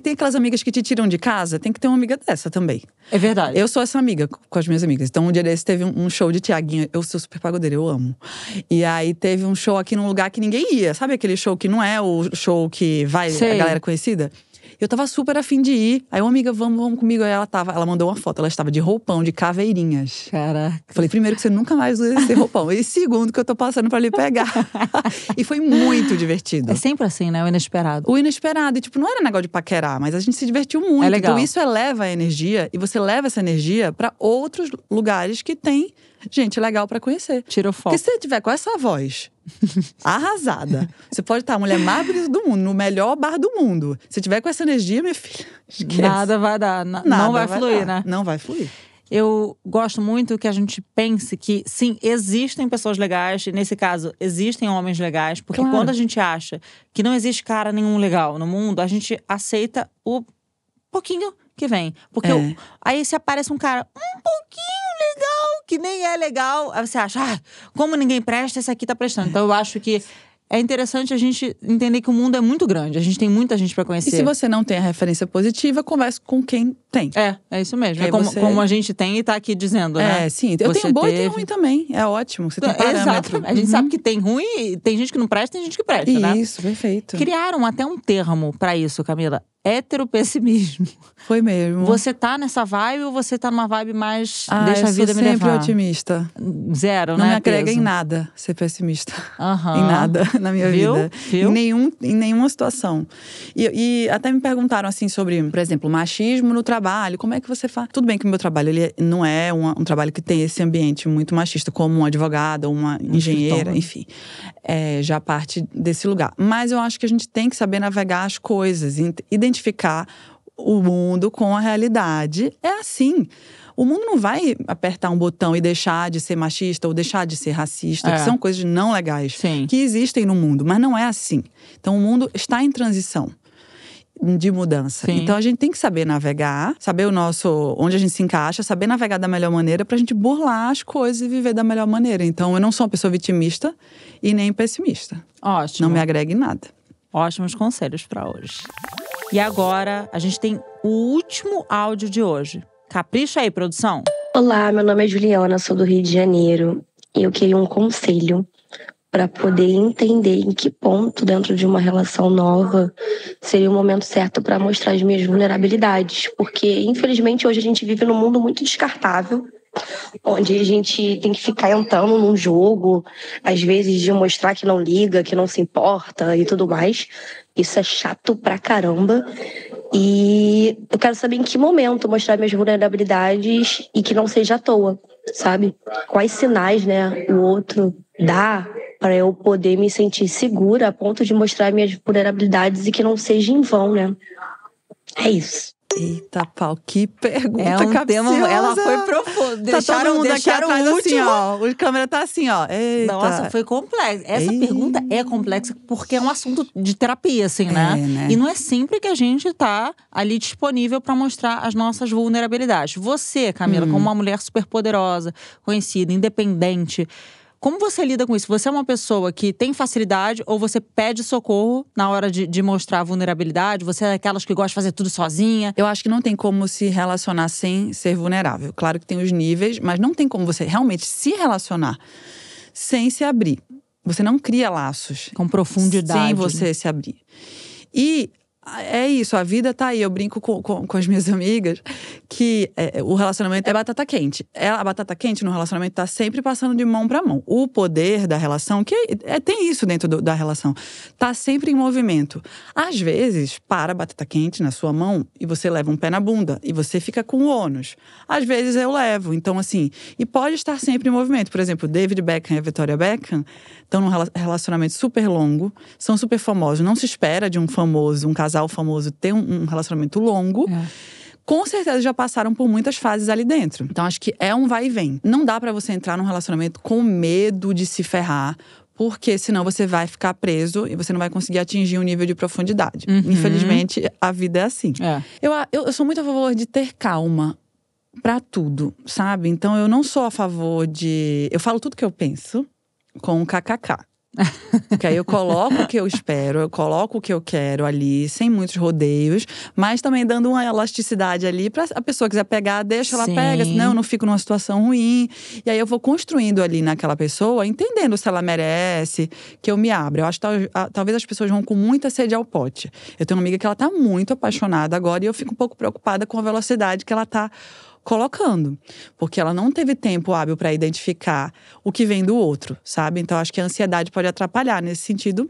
Tem aquelas amigas que te tiram de casa, tem que ter uma amiga dessa também. É verdade. Eu sou essa amiga com as minhas amigas. Então, um dia desse teve um show de Tiaguinho. Eu sou super pagodeira, eu amo. E aí, teve um show aqui num lugar que ninguém ia. Sabe aquele show que não é o show que vai a galera conhecida? Eu tava super afim de ir. Aí uma amiga, vamos comigo. Aí ela mandou uma foto. Ela estava de roupão, de caveirinhas. Caraca. Falei, primeiro que você nunca mais usa esse roupão. E segundo que eu tô passando pra lhe pegar. E foi muito divertido. É sempre assim, né? O inesperado. O inesperado. E tipo, não era negócio de paquerar, mas a gente se divertiu muito. É legal. Então isso eleva a energia. E você leva essa energia pra outros lugares que tem gente legal pra conhecer. Tira o foco. Porque se você tiver com essa voz arrasada, você pode estar a mulher mais bonita do mundo, no melhor bar do mundo. Se tiver com essa energia, minha filha, esquece. Nada vai dar. Não vai fluir, né? Não vai fluir. Eu gosto muito que a gente pense que, sim, existem pessoas legais. E nesse caso, existem homens legais. Porque quando a gente acha que não existe cara nenhum legal no mundo, a gente aceita o pouquinho que vem. Porque aí se aparece um cara um pouquinho legal, que nem é legal. Aí você acha, como ninguém presta, esse aqui tá prestando. Então eu acho que é interessante a gente entender que o mundo é muito grande. A gente tem muita gente pra conhecer. E se você não tem a referência positiva, converse com quem tem. É isso mesmo. É Aí como a gente tem e tá aqui dizendo, né? Sim. Eu tenho bom e tenho ruim também. É ótimo. Você tem parâmetro. Exato. A gente sabe que tem ruim, tem gente que não presta, tem gente que presta, né? Isso, perfeito. Criaram até um termo pra isso, Camila. Heteropessimismo. Foi mesmo. Você tá nessa vibe ou você tá numa vibe mais deixa a vida me levar? Eu sou sempre otimista. Zero, não né? me agrega em nada ser pessimista. Uhum. Em nada na minha vida. Viu? Em nenhuma situação. E até me perguntaram assim sobre, por exemplo, machismo no trabalho. Como é que você faz? Tudo bem que o meu trabalho ele não é um trabalho que tem esse ambiente muito machista, como um advogado, uma engenheira, enfim. Já parte desse lugar. Mas eu acho que a gente tem que saber navegar as coisas, identificar o mundo com a realidade. É assim. O mundo não vai apertar um botão e deixar de ser machista ou deixar de ser racista, que são coisas não legais, que existem no mundo, mas não é assim. Então o mundo está em transição de mudança. Sim. Então a gente tem que saber navegar, saber onde a gente se encaixa, saber navegar da melhor maneira pra gente burlar as coisas e viver da melhor maneira. Então eu não sou uma pessoa vitimista e nem pessimista. Ótimo. Não me agrega em nada. Ótimos conselhos pra hoje. E agora a gente tem o último áudio de hoje. Capricha aí, produção. Olá, meu nome é Juliana, sou do Rio de Janeiro. E eu queria um conselho para poder entender em que ponto dentro de uma relação nova seria o momento certo para mostrar as minhas vulnerabilidades. Porque, infelizmente, hoje a gente vive num mundo muito descartável, onde a gente tem que ficar entrando num jogo, às vezes de mostrar que não liga, que não se importa e tudo mais. Isso é chato pra caramba. E eu quero saber em que momento mostrar minhas vulnerabilidades e que não seja à toa, sabe? Quais sinais, né, o outro dá para eu poder me sentir segura a ponto de mostrar minhas vulnerabilidades e que não seja em vão, né? É isso. Eita, pau, que pergunta capciosa. Tema, ela foi profunda. Deixaram aqui atrás assim, ó. O câmera tá assim, ó. Eita. Nossa, foi complexo. Essa pergunta é complexa porque é um assunto de terapia, assim, né? E não é sempre que a gente tá ali disponível pra mostrar as nossas vulnerabilidades. Você, Camila, como uma mulher super poderosa, conhecida, independente, como você lida com isso? Você é uma pessoa que tem facilidade ou você pede socorro na hora de mostrar a vulnerabilidade? Você é daquelas que gosta de fazer tudo sozinha? Eu acho que não tem como se relacionar sem ser vulnerável. Claro que tem os níveis, mas não tem como você realmente se relacionar sem se abrir. Você não cria laços. Com profundidade. Sem você se abrir. E é isso, a vida tá aí. Eu brinco com as minhas amigas que o relacionamento é batata quente. A batata quente no relacionamento tá sempre passando de mão pra mão. O poder da relação, que tem isso dentro da relação, tá sempre em movimento. Às vezes, para a batata quente na sua mão e você leva um pé na bunda e você fica com o ônus. Às vezes eu levo. Então, assim, e pode estar sempre em movimento. Por exemplo, David Beckham e a Victoria Beckham estão num relacionamento super longo, são super famosos. Não se espera de um casal famoso ter um relacionamento longo. Com certeza já passaram por muitas fases ali dentro. Então acho que é um vai e vem. Não dá pra você entrar num relacionamento com medo de se ferrar, porque senão você vai ficar preso e você não vai conseguir atingir um nível de profundidade. Infelizmente, a vida é assim. Eu sou muito a favor de ter calma pra tudo, sabe? Então eu não sou a favor de… Eu falo tudo que eu penso com um kkk. Porque aí eu coloco o que eu espero, eu coloco o que eu quero ali, sem muitos rodeios, mas também dando uma elasticidade ali pra a pessoa quiser pegar, deixa, ela pega, senão eu não fico numa situação ruim. E aí eu vou construindo ali naquela pessoa, entendendo se ela merece que eu me abra. Eu acho que talvez as pessoas vão com muita sede ao pote. Eu tenho uma amiga que ela tá muito apaixonada agora e eu fico um pouco preocupada com a velocidade que ela tá colocando, porque ela não teve tempo hábil para identificar o que vem do outro, sabe? Então acho que a ansiedade pode atrapalhar nesse sentido.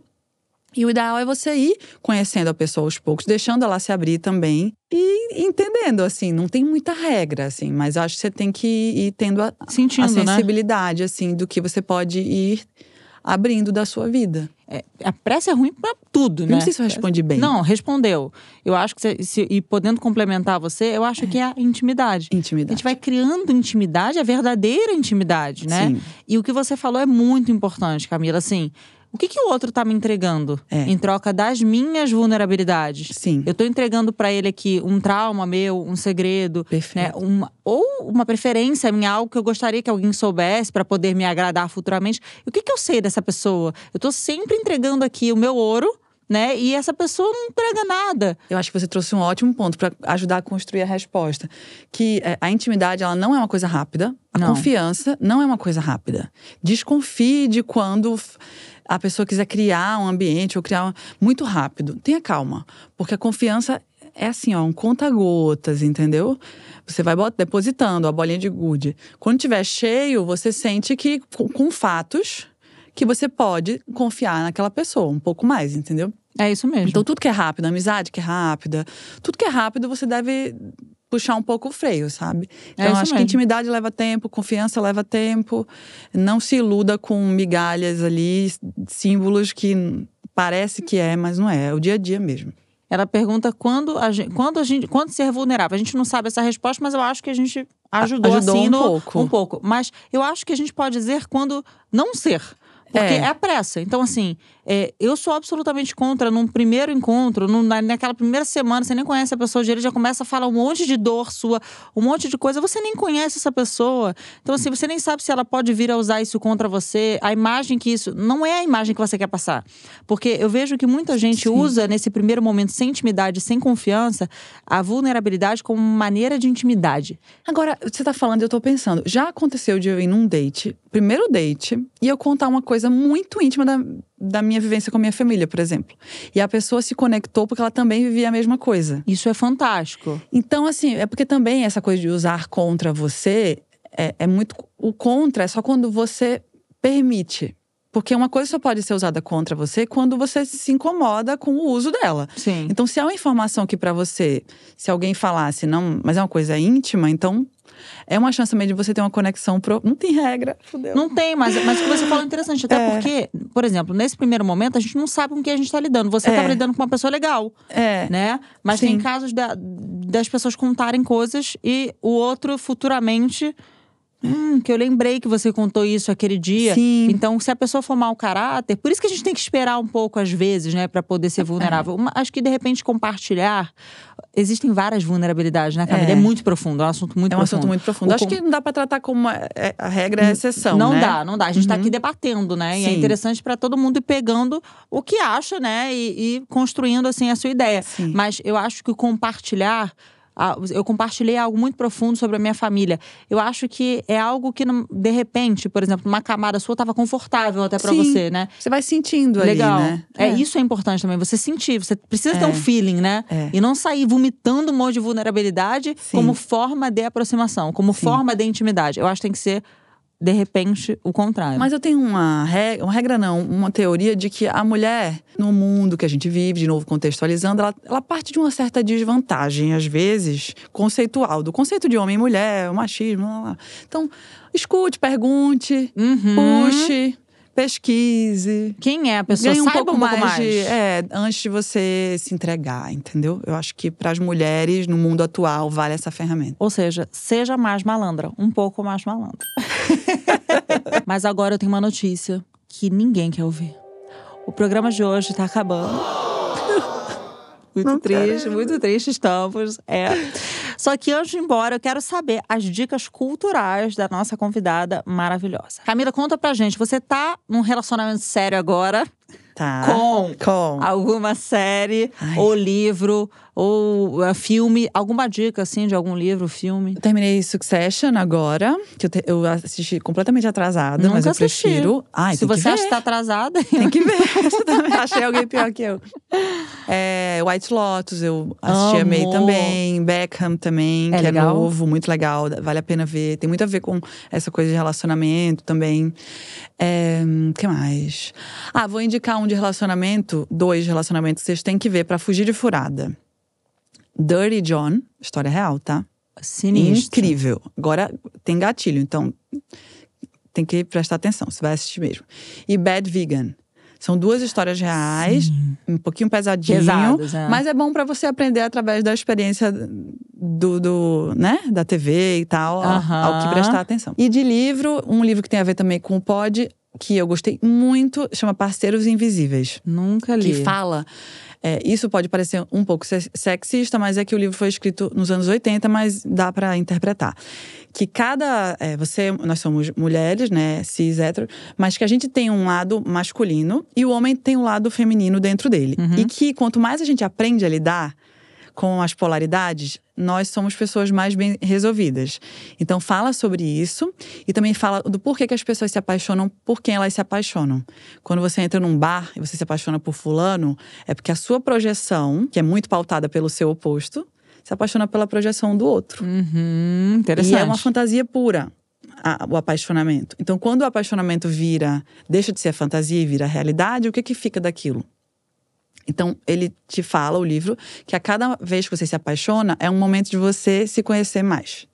E o ideal é você ir conhecendo a pessoa aos poucos, deixando ela se abrir também e entendendo, assim, não tem muita regra, assim, mas acho que você tem que ir tendo a sensibilidade, né? Assim, do que você pode ir abrindo da sua vida. A pressa é ruim pra tudo, né? Não sei se eu respondi bem. Não, respondeu. Eu acho que e podendo complementar você, eu acho que é a intimidade. Intimidade. A gente vai criando intimidade, a verdadeira intimidade, né? Sim. E o que você falou é muito importante, Camila, assim… o que o outro tá me entregando em troca das minhas vulnerabilidades? Sim. Eu tô entregando pra ele aqui um trauma meu, um segredo, né? Ou uma preferência minha, algo que eu gostaria que alguém soubesse pra poder me agradar futuramente. E o que eu sei dessa pessoa? Eu tô sempre entregando aqui o meu ouro, né? E essa pessoa não entrega nada. Eu acho que você trouxe um ótimo ponto para ajudar a construir a resposta. Que a intimidade, ela não é uma coisa rápida. A confiança não é uma coisa rápida. Desconfie de quando a pessoa quiser criar um ambiente ou criar muito rápido. Tenha calma. Porque a confiança é assim, um conta-gotas, entendeu? Você vai depositando a bolinha de gude. Quando tiver cheio, você sente que com fatos que você pode confiar naquela pessoa um pouco mais, entendeu? É isso mesmo. Então, tudo que é rápido, amizade que é rápida, tudo que é rápido, você deve puxar um pouco o freio, sabe? Então, eu acho que intimidade leva tempo, confiança leva tempo. Não se iluda com migalhas ali, símbolos que parece que mas não é. É o dia a dia mesmo. Ela pergunta quando ser vulnerável. A gente não sabe essa resposta, mas eu acho que a gente ajudou assim um pouco. Mas eu acho que a gente pode dizer quando não ser. Porque é a pressa. Então, assim, eu sou absolutamente contra num primeiro encontro, naquela primeira semana, você nem conhece a pessoa direito, já começa a falar um monte de dor sua, um monte de coisa. Você nem conhece essa pessoa. Então, assim, você nem sabe se ela pode vir a usar isso contra você. A imagem que isso… Não é a imagem que você quer passar. Porque eu vejo que muita gente usa, nesse primeiro momento, sem intimidade, sem confiança, a vulnerabilidade como maneira de intimidade. Agora, você tá falando, eu tô pensando. Já aconteceu de eu ir num date, primeiro date, e eu contar uma coisa muito íntima da minha vivência com a minha família, por exemplo. E a pessoa se conectou porque ela também vivia a mesma coisa. Isso é fantástico. Então, assim, é porque também essa coisa de usar contra você é muito… O contra é só quando você permite. Porque uma coisa só pode ser usada contra você quando você se incomoda com o uso dela. Sim. Então, se é uma informação que pra você, se alguém falasse, não, mas é uma coisa íntima, então… É uma chance também de você ter uma conexão Não tem regra, fudeu. Não tem, mas o que você falou é interessante. Até porque, por exemplo, nesse primeiro momento, a gente não sabe com quem a gente tá lidando. Você tá lidando com uma pessoa legal, né? Mas tem casos das pessoas contarem coisas e o outro futuramente… que eu lembrei que você contou isso aquele dia. Sim. Então, se a pessoa for mau caráter… Por isso que a gente tem que esperar um pouco, às vezes, né? Pra poder ser vulnerável. Acho que, de repente, compartilhar… Existem várias vulnerabilidades, né, Camila? É muito profundo, é um assunto muito profundo. É um assunto muito profundo. Acho que não dá pra tratar como a regra é a exceção, não né? Não dá. A gente tá aqui debatendo, né? E é interessante pra todo mundo ir pegando o que acha, né? E construindo, assim, a sua ideia. Sim. Mas eu acho que o compartilhar… Eu compartilhei algo muito profundo sobre a minha família. Eu acho que é algo que, de repente, por exemplo, uma camada sua estava confortável até pra você, né? Você vai sentindo legal. Ali, né? Isso é importante também, você sentir. Você precisa ter um feeling, né? E não sair vomitando um monte de vulnerabilidade como forma de aproximação, como forma de intimidade. Eu acho que tem que ser… De repente, o contrário. Mas eu tenho uma teoria de que a mulher, no mundo que a gente vive, de novo contextualizando, ela parte de uma certa desvantagem, às vezes, conceitual. Do conceito de homem e mulher, o machismo, blá, blá. Então, escute, pergunte, puxe, pesquise. Quem é a pessoa? Ganhe um Saiba pouco mais. Antes de você se entregar, entendeu? Eu acho que para as mulheres, no mundo atual, vale essa ferramenta. Ou seja, seja mais malandra. Um pouco mais malandra. Mas agora eu tenho uma notícia que ninguém quer ouvir. O programa de hoje tá acabando. Muito triste estamos. Só que antes de ir embora, eu quero saber as dicas culturais da nossa convidada maravilhosa. Camila, conta pra gente. Você tá num relacionamento sério agora? Tá. Com alguma série, ou livro, ou filme. Alguma dica, assim, de algum livro, filme? Eu terminei Succession agora, que eu assisti completamente atrasada, mas eu prefiro. Se você acha que tá atrasada… Tem que ver. Achei alguém pior que eu. White Lotus, eu assisti, amei também. Beckham também, que legal. É novo, muito legal. Vale a pena ver. Tem muito a ver com essa coisa de relacionamento também. Que mais? Vou indicar um de relacionamento, 2 relacionamentos que vocês têm que ver pra fugir de furada. Dirty John, história real, tá? Sinistro. Incrível. Agora tem gatilho, então tem que prestar atenção, você vai assistir mesmo. E Bad Vegan. São 2 histórias reais, um pouquinho pesadas, mas é bom pra você aprender através da experiência né? Da TV e tal, ao que prestar atenção. E de livro, um livro que tem a ver também com o pod, que eu gostei muito, chama Parceiros Invisíveis. Nunca li. Que fala… isso pode parecer um pouco sexista, mas é que o livro foi escrito nos anos 80, mas dá para interpretar. Que nós somos mulheres, né, cis, hétero, mas que a gente tem um lado masculino e o homem tem um lado feminino dentro dele. E que quanto mais a gente aprende a lidar com as polaridades, nós somos pessoas mais bem resolvidas. Então fala sobre isso e também fala do porquê que as pessoas se apaixonam por quem elas se apaixonam. Quando você entra num bar e você se apaixona por fulano, é porque a sua projeção, que é muito pautada pelo seu oposto, se apaixona pela projeção do outro. Interessante. E é uma fantasia pura, o apaixonamento. Então quando o apaixonamento deixa de ser fantasia e vira realidade, o que fica daquilo? Então, ele te fala, o livro, que a cada vez que você se apaixona, é um momento de você se conhecer mais.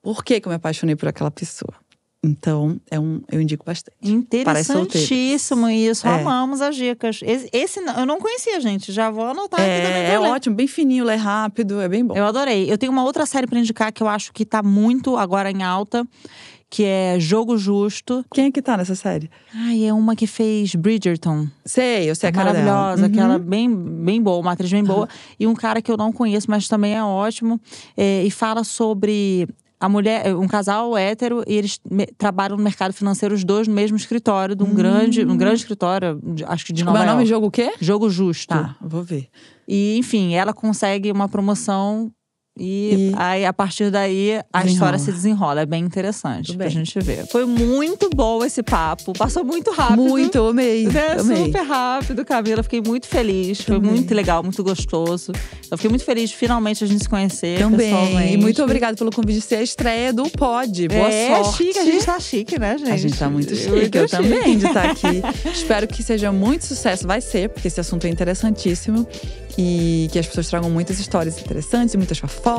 Por que eu me apaixonei por aquela pessoa? Então, eu indico bastante. Interessantíssimo isso. Amamos as dicas. Esse eu não conhecia, gente. Já vou anotar aqui também. É ótimo, bem fininho, lê rápido, é bem bom. Eu adorei. Eu tenho uma outra série pra indicar que eu acho que tá muito agora em alta, que é Jogo Justo. Quem é que tá nessa série? É uma que fez Bridgerton. Sei, eu sei a cara dela. Maravilhosa, aquela bem boa, uma atriz bem boa. E um cara que eu não conheço, mas também é ótimo. E fala sobre a mulher, um casal hétero, e eles trabalham no mercado financeiro, os dois no mesmo escritório, de um grande escritório, acho que de Nova York. Como é o nome? Jogo o quê? Jogo Justo. Tá, vou ver. E, enfim, ela consegue uma promoção… E aí, a partir daí, a história se desenrola. É bem interessante pra gente ver. Foi muito bom esse papo. Passou muito rápido. Muito, eu amei. Amei. Super rápido, Camila. Fiquei muito feliz. Foi muito legal, muito gostoso. Eu fiquei muito feliz de finalmente a gente se conhecer pessoalmente. E muito obrigada pelo convite de ser a estreia do Pod. Boa sorte. Chique. A gente tá chique, né, gente? A gente tá muito chique. Eu também de estar aqui. Espero que seja muito sucesso. Vai ser, porque esse assunto é interessantíssimo. E que as pessoas tragam muitas histórias interessantes, muitas fofocas.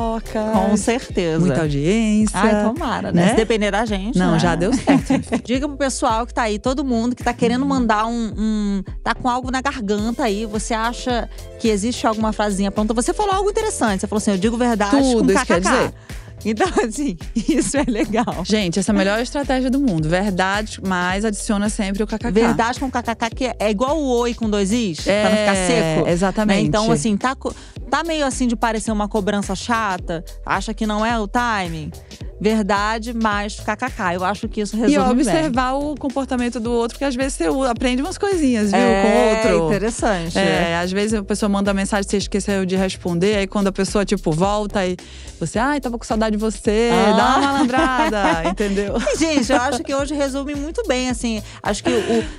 Com certeza. Muita audiência. Ai, tomara, né? Se depender da gente, Não, né? já deu certo. Diga pro pessoal que tá aí, todo mundo que tá querendo mandar tá com algo na garganta aí. Você acha que existe alguma frasinha pronta? Você falou algo interessante. Você falou assim, eu digo verdade com Tudo, isso kkk. quer dizer? Então, assim, isso é legal. Gente, essa é a melhor estratégia do mundo. Verdade, mas adiciona sempre o kkk. Verdade com kkk, que é igual o oi com 2 is, pra não ficar seco. Exatamente. Né? Então, assim, tá meio assim de parecer uma cobrança chata, acha que não é o timing. Verdade, mais kkk. Eu acho que isso resolve bem. E observar o comportamento do outro, porque às vezes você aprende umas coisinhas, viu? Com o outro. Interessante. Às vezes a pessoa manda mensagem, você esqueceu de responder. Aí quando a pessoa, volta e você… tava com saudade de você. Dá uma malandrada, entendeu? Gente, eu acho que hoje resume muito bem, assim. Acho que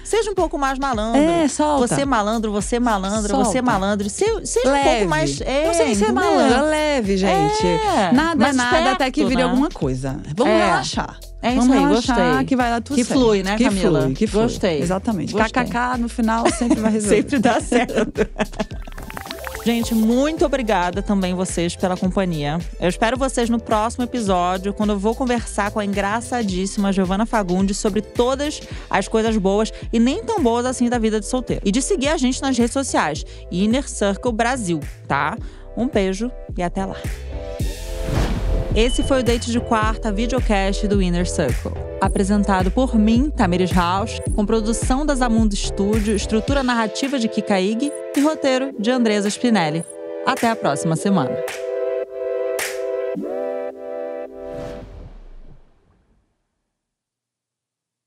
seja um pouco mais malandro. Solta. Você malandro, você malandro, Solta. você malandro. Seja leve. Um pouco mais… não sei se é malandro, é leve, gente. Nada é nada perto, até que vire alguma coisa. Vamos relaxar. Vamos aí, relaxar, gostei. Que vai dar tudo certo. Que flui, né, Camila? Que flui. Gostei. Exatamente. Gostei. KKK no final sempre vai resolver. Sempre dá certo. Gente, muito obrigada também vocês pela companhia. Eu espero vocês no próximo episódio, quando eu vou conversar com a engraçadíssima Giovana Fagundes sobre todas as coisas boas e nem tão boas assim da vida de solteiro. E de seguir a gente nas redes sociais, Inner Circle Brasil, tá? Um beijo e até lá. Esse foi o Date de Quarta, videocast do Inner Circle. Apresentado por mim, Tamires Rausch, com produção da Zamundo Studio, estrutura narrativa de Kika Ig e roteiro de Andresa Spinelli. Até a próxima semana.